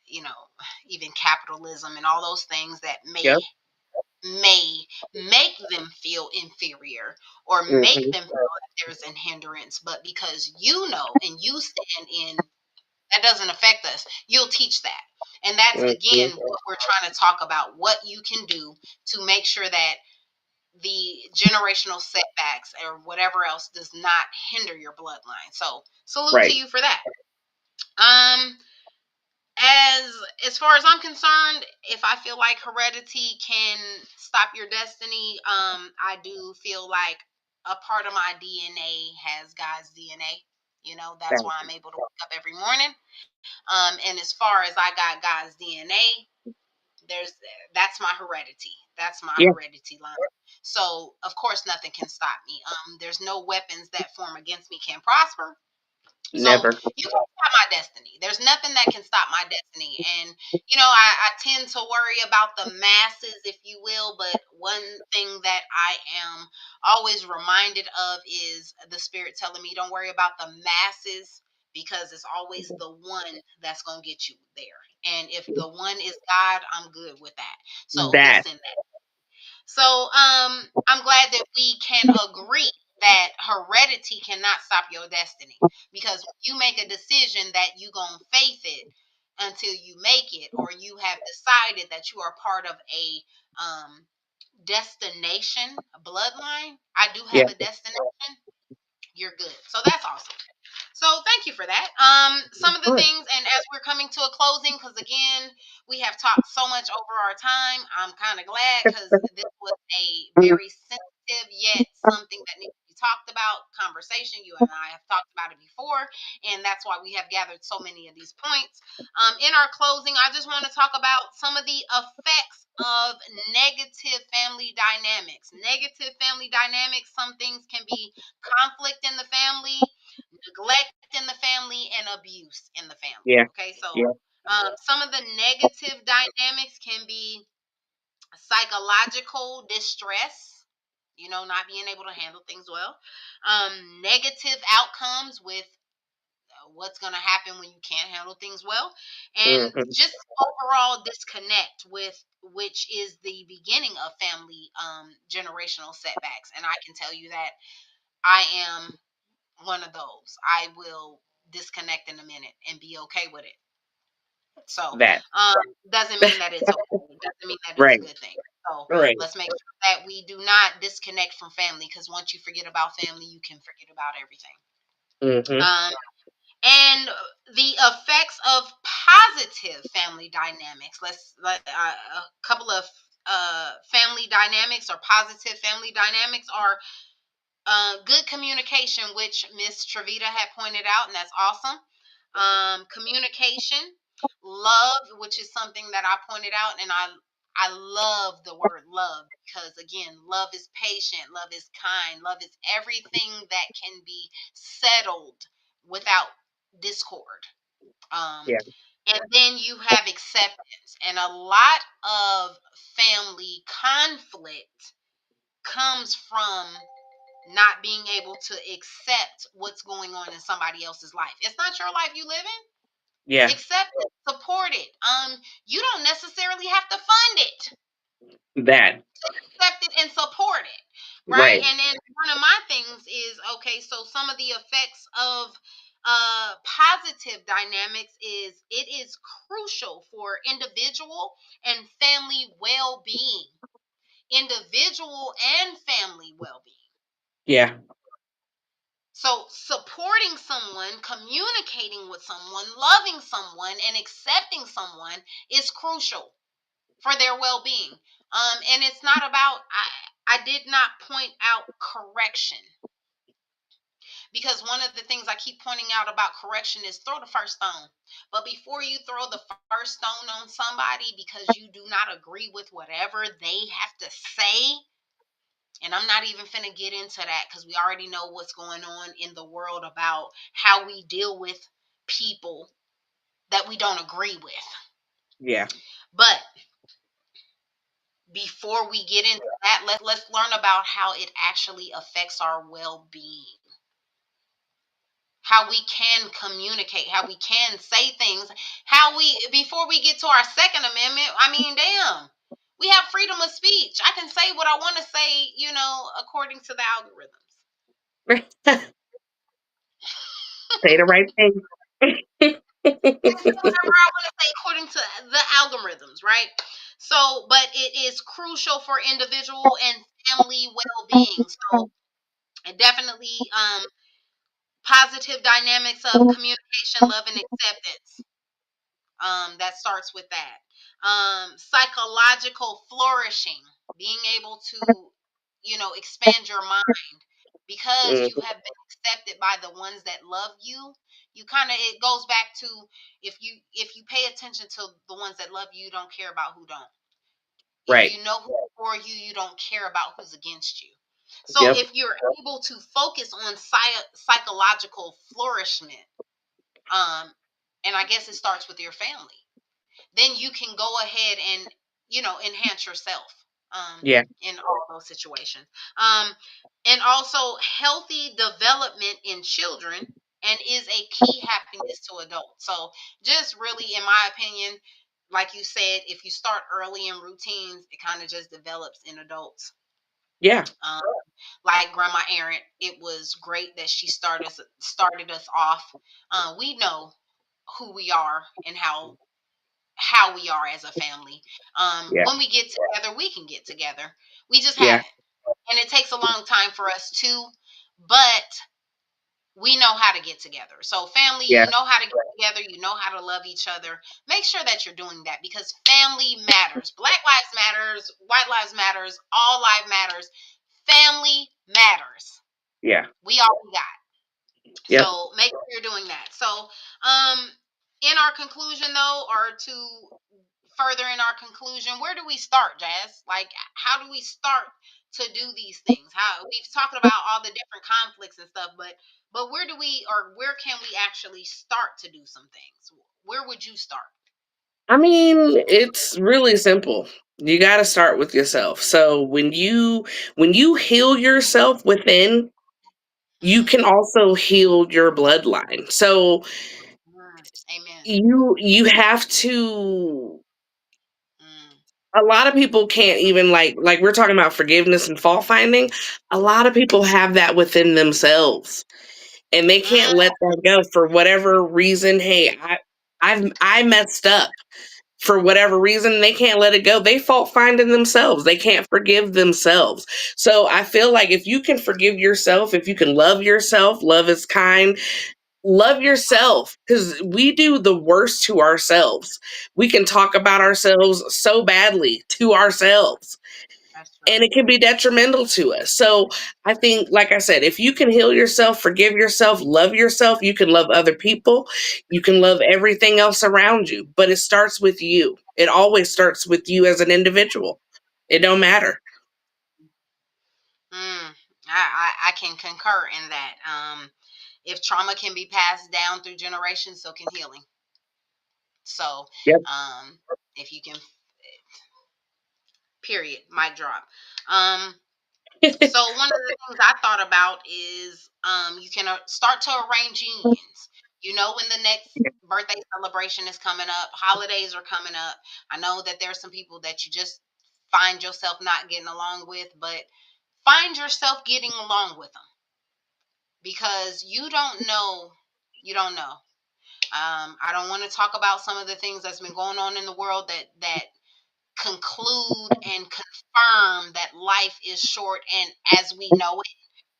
you know, even capitalism and all those things that Yep. may make them feel inferior, or make Mhm. them feel like there's an hindrance, but because you know and you stand in, that doesn't affect us, you'll teach that. And that's again Mhm. what we're trying to talk about, what you can do to make sure that the generational setbacks or whatever else does not hinder your bloodline. So salute to Right. you for that. Um, as far as I'm concerned, if I feel like heredity can stop your destiny, I do feel like a part of my DNA has God's DNA. That's why That- I'm able to wake up every morning. And as far as I got God's DNA, there's that's my heredity. That's my Yeah. heredity line. So of course nothing can stop me. There's no weapons that form against me can prosper. So Never. you can stop my destiny. There's nothing that can stop my destiny. And I tend to worry about the masses, if you will. But one thing that I am always reminded of is the spirit telling me, don't worry about the masses, because it's always the one that's gonna get you there. And if the one is God, I'm good with that. So That. listen. So I'm glad that we can agree that heredity cannot stop your destiny, because when you make a decision that you gonna faith it until you make it, or you have decided that you are part of a destination bloodline. I do Yeah. have a destination. You're good. So that's awesome. So thank you for that. Some Of of the course. things, and as we're coming to a closing, because again, we have talked so much over our time, I'm kind of glad, because this was a very sensitive yet something that needs to be talked about conversation. You and I have talked about it before, and that's why we have gathered so many of these points. In our closing, I just want to talk about some of the effects of negative family dynamics. Negative family dynamics, some things can be conflict in the family, neglect in the family, and abuse in the family. Yeah. Okay, so Yeah. some of the negative dynamics can be psychological distress, not being able to handle things well, negative outcomes with what's going to happen when you can't handle things well, and Hmm. just overall disconnect with which is the beginning of family generational setbacks. And I can tell you that I am one of those. I will disconnect in a minute and be okay with it. So, That. um, doesn't mean that it's okay. It doesn't mean that it's a Right. good thing. So Right. let's make sure that we do not disconnect from family, because once you forget about family, you can forget about everything. Hmm. Um, and the effects of positive family dynamics. A couple of family dynamics or positive family dynamics are good communication, which Miss Travita had pointed out, and that's awesome. Communication, love, which is something that I pointed out, and I love the word love, because again, love is patient, love is kind, love is everything that can be settled without discord. Um, Yeah. and then you have acceptance, and a lot of family conflict comes from not being able to accept what's going on in somebody else's life. It's not your life you live in. Yeah. Accept it, support it. You don't necessarily have to fund it. That. Accept it and support it, right? Right. And then one of my things is, okay, so some of the effects of positive dynamics is it is crucial for individual and family well-being. Individual and family well-being. Yeah. So, supporting someone, communicating with someone, loving someone, and accepting someone is crucial for their well-being. And it's not about, I did not point out correction, because one of the things I keep pointing out about correction is throw the first stone. But before you throw the first stone on somebody because you do not agree with whatever they have to say, and I'm not even finna get into that because we already know what's going on in the world about how we deal with people that we don't agree with. Yeah. But before we get into that, let's learn about how it actually affects our well-being. How we can communicate, how we can say things, how we, before we get to our Second Amendment, I mean, damn. We have freedom of speech. I can say what I want to say, according to the algorithms. Say the right thing. I can say whatever I want to say according to the algorithms, right? So, but it is crucial for individual and family well-being. So, definitely positive dynamics of communication, love, and acceptance. That starts with that. Psychological flourishing, being able to, expand your mind because you Mhm. have been accepted by the ones that love you. You kind of, it goes back to, if you pay attention to the ones that love you, you don't care about who don't. If Right. you know who's for you, you don't care about who's against you. So Yep. if you're able to focus on psychological flourishment, um, and I guess it starts with your family, then you can go ahead and enhance yourself Yeah. in all those situations. And also healthy development in children, and is a key happiness to adults. So just really, in my opinion, like you said, if you start early in routines, it kind of just develops in adults. Yeah. um, like Grandma Erin, it was great that she started us off. We know who we are and how we are as a family. Yeah. When we get together, we can get together. We just Yeah. haven't. And it takes a long time for us too, but we know how to get together. So, family, Yeah. you know how to get together, you know how to love each other. Make sure that you're doing that, because family matters. Black lives matters, white lives matters, all life matters. Family matters. Yeah. We all we got. Yep. So make sure you're doing that. So, in our conclusion though, or to further in our conclusion, where do we start, Jazz? Like, how do we start to do these things? How we've talked about all the different conflicts and stuff, but where do we, or where can we actually start to do some things? Where would you start? I mean, it's really simple. You got to start with yourself. So when you heal yourself within, you Mm, can also heal your bloodline. So amen. you have to, Mm, a lot of people can't even, like we're talking about forgiveness and fault finding. A lot of people have that within themselves and they can't mm, let that go for whatever reason. Hey, I messed up for whatever reason. They can't let it go. They fault finding themselves. They can't forgive themselves. So I feel like if you can forgive yourself, if you can love yourself, love is kind. Love yourself, because we do the worst to ourselves. We can talk about ourselves so badly to ourselves, that's true. and it can be detrimental to us. So I think, like I said, if you can heal yourself, forgive yourself, you can love other people, you can love everything else around you. But it starts with you. It always starts with you as an individual. It don't matter. Mm, I can concur in that. If trauma can be passed down through generations, so can healing. So, Yep. if you can, period, mic drop. Um, so one of the things I thought about is, you can start to arrange unions. You know, when the next birthday celebration is coming up, holidays are coming up. I know that there's some people that you just find yourself not getting along with, but find yourself getting along with them, because you don't know. You don't know. I don't want to talk about some of the things that's been going on in the world that conclude and confirm that life is short and as we know it,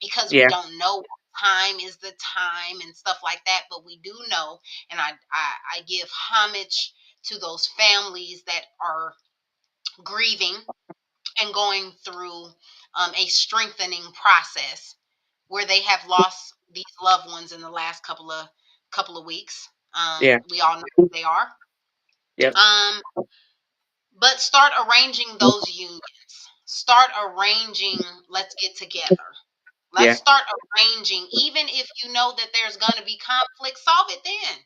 because we Yeah. don't know what time is the time and stuff like that, but we do know. And I give homage to those families that are grieving and going through a strengthening process where they have lost these loved ones in the last couple of weeks. Yeah. We all know who they are. Yep. Um, but start arranging those unions. Start arranging, let's get together. Let's Yeah. start arranging, even if you know that there's going to be conflict, solve it then.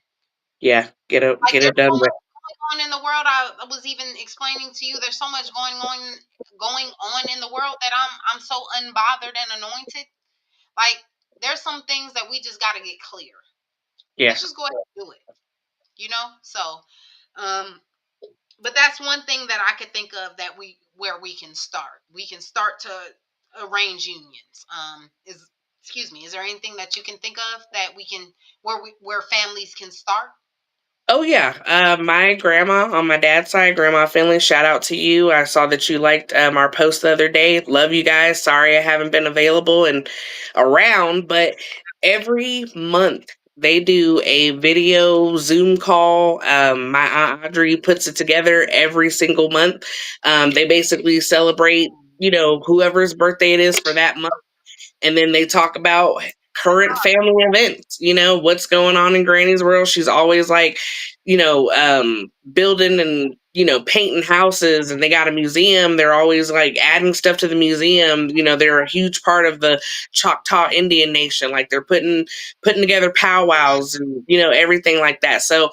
Yeah. Like, Get it there's so done with. much going on in the world. I was even explaining to you, there's so much going on in the world that I'm so unbothered and anointed. Like, there's some things that we just got to get clear. Yeah. Let's just go ahead and do it. So, um, but that's one thing that I could think of that where we can start. We can start to arrange unions. Is Excuse me, is there anything that you can think of that we can where families can start? Oh yeah, my grandma on my dad's side, Grandma Finley. Shout out to you. I saw that you liked our post the other day. Love you guys. Sorry I haven't been available and around, but every month they do a video Zoom call. My aunt Audrey puts it together every single month. They basically celebrate, whoever's birthday it is for that month, and then they talk about current family events, what's going on in Granny's world. She's always like, building and, painting houses, and they got a museum. They're always like adding stuff to the museum. They're a huge part of the Choctaw Indian Nation. Like they're putting together powwows and, everything like that. So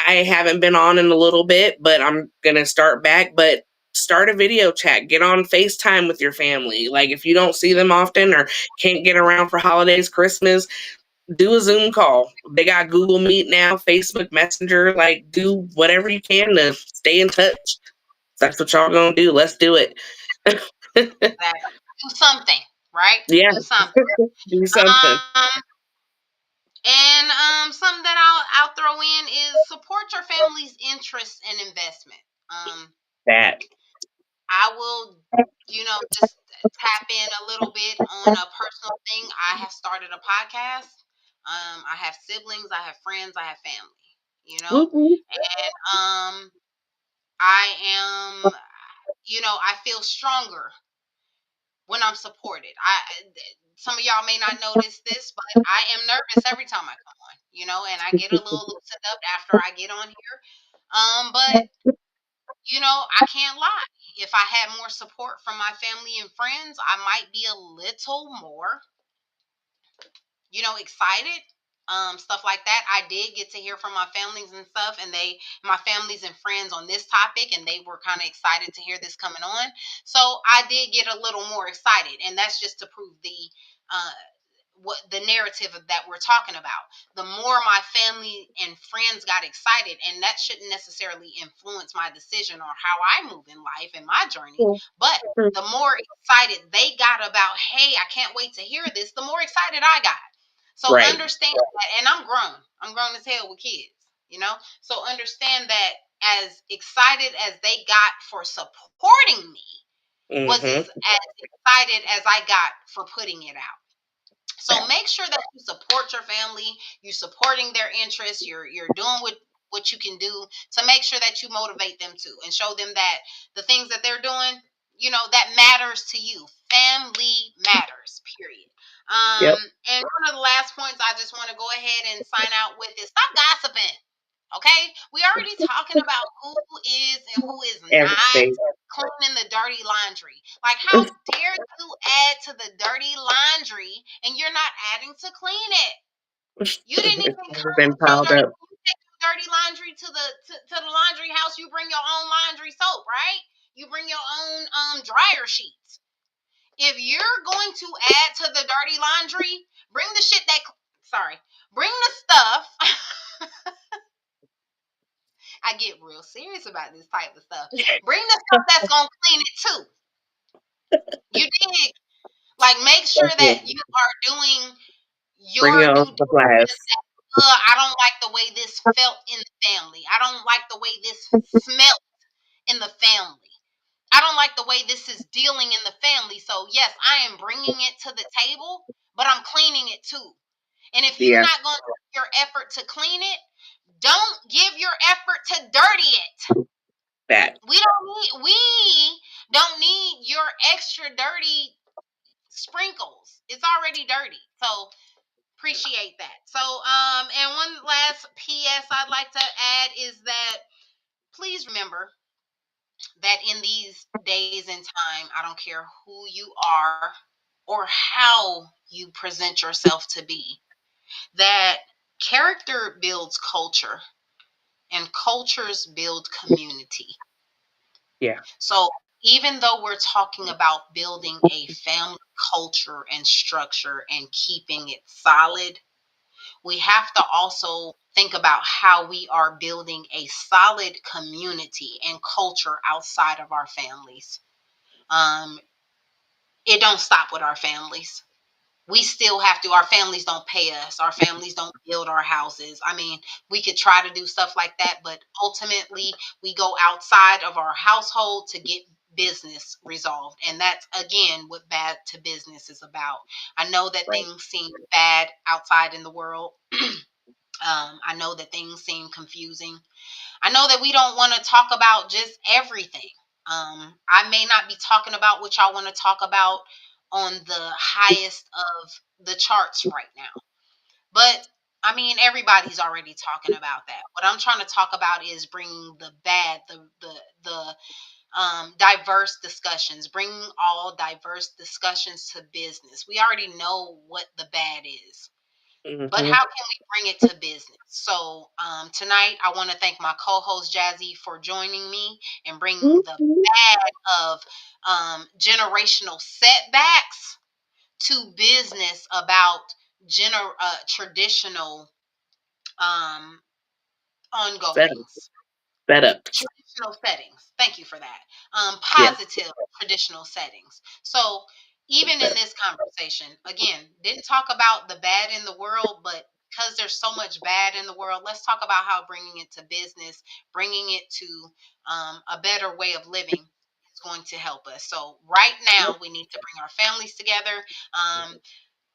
I haven't been on in a little bit, but I'm gonna start back. But start a video chat, get on FaceTime with your family. Like if you don't see them often or can't get around for holidays, Christmas, do a Zoom call. They got Google Meet now, Facebook Messenger. Like do whatever you can to stay in touch. That's what y'all gonna do. Let's do it. That do something, right? Yeah, Do something. do something. Um, and something that I'll throw in is support your family's interests and investment. Um, That. I will, just tap in a little bit on a personal thing. I have started a podcast. I have siblings, I have friends, I have family, Woo-hoo. and I am, I feel stronger when I'm supported. some of y'all may not notice this, but I am nervous every time I come on, and I get a little loosened up after I get on here. But I can't lie. If I had more support from my family and friends, I might be a little more, excited. Stuff like that. I did get to hear from my families and stuff, and my families and friends on this topic, and they were kind of excited to hear this coming on. So I did get a little more excited, and that's just to prove uh, what the narrative that we're talking about. The more my family and friends got excited, and that shouldn't necessarily influence my decision or how I move in life and my journey, but the more excited they got about, hey, I can't wait to hear this, the more excited I got. So Right. understand that, and I'm grown. I'm grown as hell with kids, So understand that as excited as they got for supporting me was Mm-hmm. as excited as I got for putting it out. So That. make sure that you support your family, you're supporting their interests, you're doing what you can do to make sure that you motivate them too and show them that the things that they're doing, that matters to you. Family matters, period. Yep. And one of the last points I just want to go ahead and sign out with is stop gossiping. Okay? We already talking about who is and who is not Everything. cleaning the dirty laundry. Like, how dare you add to the dirty laundry and you're not adding to clean it? You didn't It's even all come been from piled dirty. up. You take your dirty laundry to the laundry house. You bring your own laundry soap, right? You bring your own dryer sheets. If you're going to add to the dirty laundry, bring the shit that. Sorry, bring the stuff. I get real serious about this type of stuff. Bring the stuff that's gonna clean it too. You dig? Like, make sure that you are doing Bring your your due own supplies. diligence. I don't like the way this felt in the family. I don't like the way this smelt in the family. I don't like the way this is dealing in the family. So yes, I am bringing it to the table, but I'm cleaning it too. And if you're Yeah. not going to give your effort to clean it, don't give your effort to dirty it. That. We don't need your extra dirty sprinkles. It's already dirty. So appreciate that. So and one last PS I'd like to add is that please remember that in these days and time, I don't care who you are or how you present yourself to be, that character builds culture and cultures build community. Yeah. So even though we're talking about building a family culture and structure and keeping it solid, we have to also think about how we are building a solid community and culture outside of our families. Um, it don't stop with our families. We still have to. Our families don't pay us. Our families don't build our houses. I mean, we could try to do stuff like that, but ultimately we go outside of our household to get business resolved. And that's again what bad to business is about. I know that Right. things seem bad outside in the world. I know that things seem confusing. I know that we don't want to talk about just everything. I may not be talking about what y'all want to talk about on the highest of the charts right now. But I mean, everybody's already talking about that. What I'm trying to talk about is bringing the bad, the diverse discussions, bringing all diverse discussions to business. We already know what the bad is, but Mm-hmm. how can we bring it to business? So tonight, I want to thank my co-host Jazzy for joining me and bringing the bag of generational setbacks to business about traditional um, Set, ongoings. set up. Traditional settings. Thank you for that. Yeah. Positive traditional settings. So even in this conversation, again, didn't talk about the bad in the world, but because there's so much bad in the world, let's talk about how bringing it to business, bringing it to a better way of living is going to help us. So right now, we need to bring our families together. Um,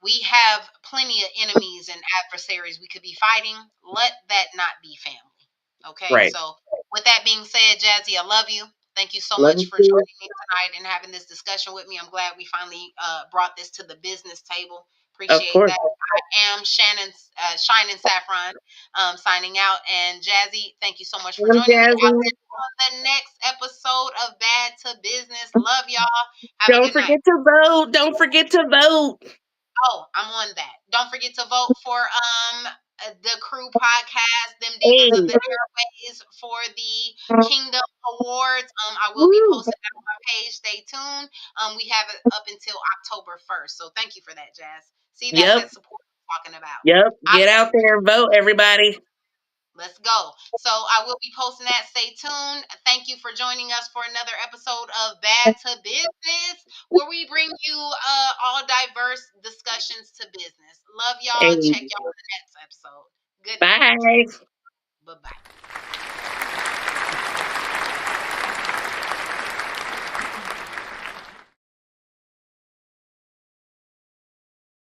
we have plenty of enemies and adversaries we could be fighting. Let that not be family. Okay. Right. So, with that being said, Jazzy, I love you. Thank you so Love much you for too. joining me tonight and having this discussion with me. I'm glad we finally brought this to the business table. Of Appreciate course. that. I am Shynen Saffron, signing out. And Jazzy, thank you so much for I'm joining me. I'll Jazzy. see you on the next episode of Bad to Business. Love y'all. Have a Don't good night. forget to vote. Don't forget to vote. Oh, I'm on that. Don't forget to vote for the Crew podcast, them Hey. Divas of the Airways, for the Kingdom Awards. I will be Woo. posting that on my page. Stay tuned. We have it up until October 1st. So thank you for that, Jazz. See, that's Yep. that support I'm talking about. Yep. I Get out there and vote, everybody. Let's go. So I will be posting that. Stay tuned. Thank you for joining us for another episode of Bad to Business, where we bring you all diverse discussions to business. Love y'all. Hey. Check y'all in the next episode. Good night. Bye. Bye bye.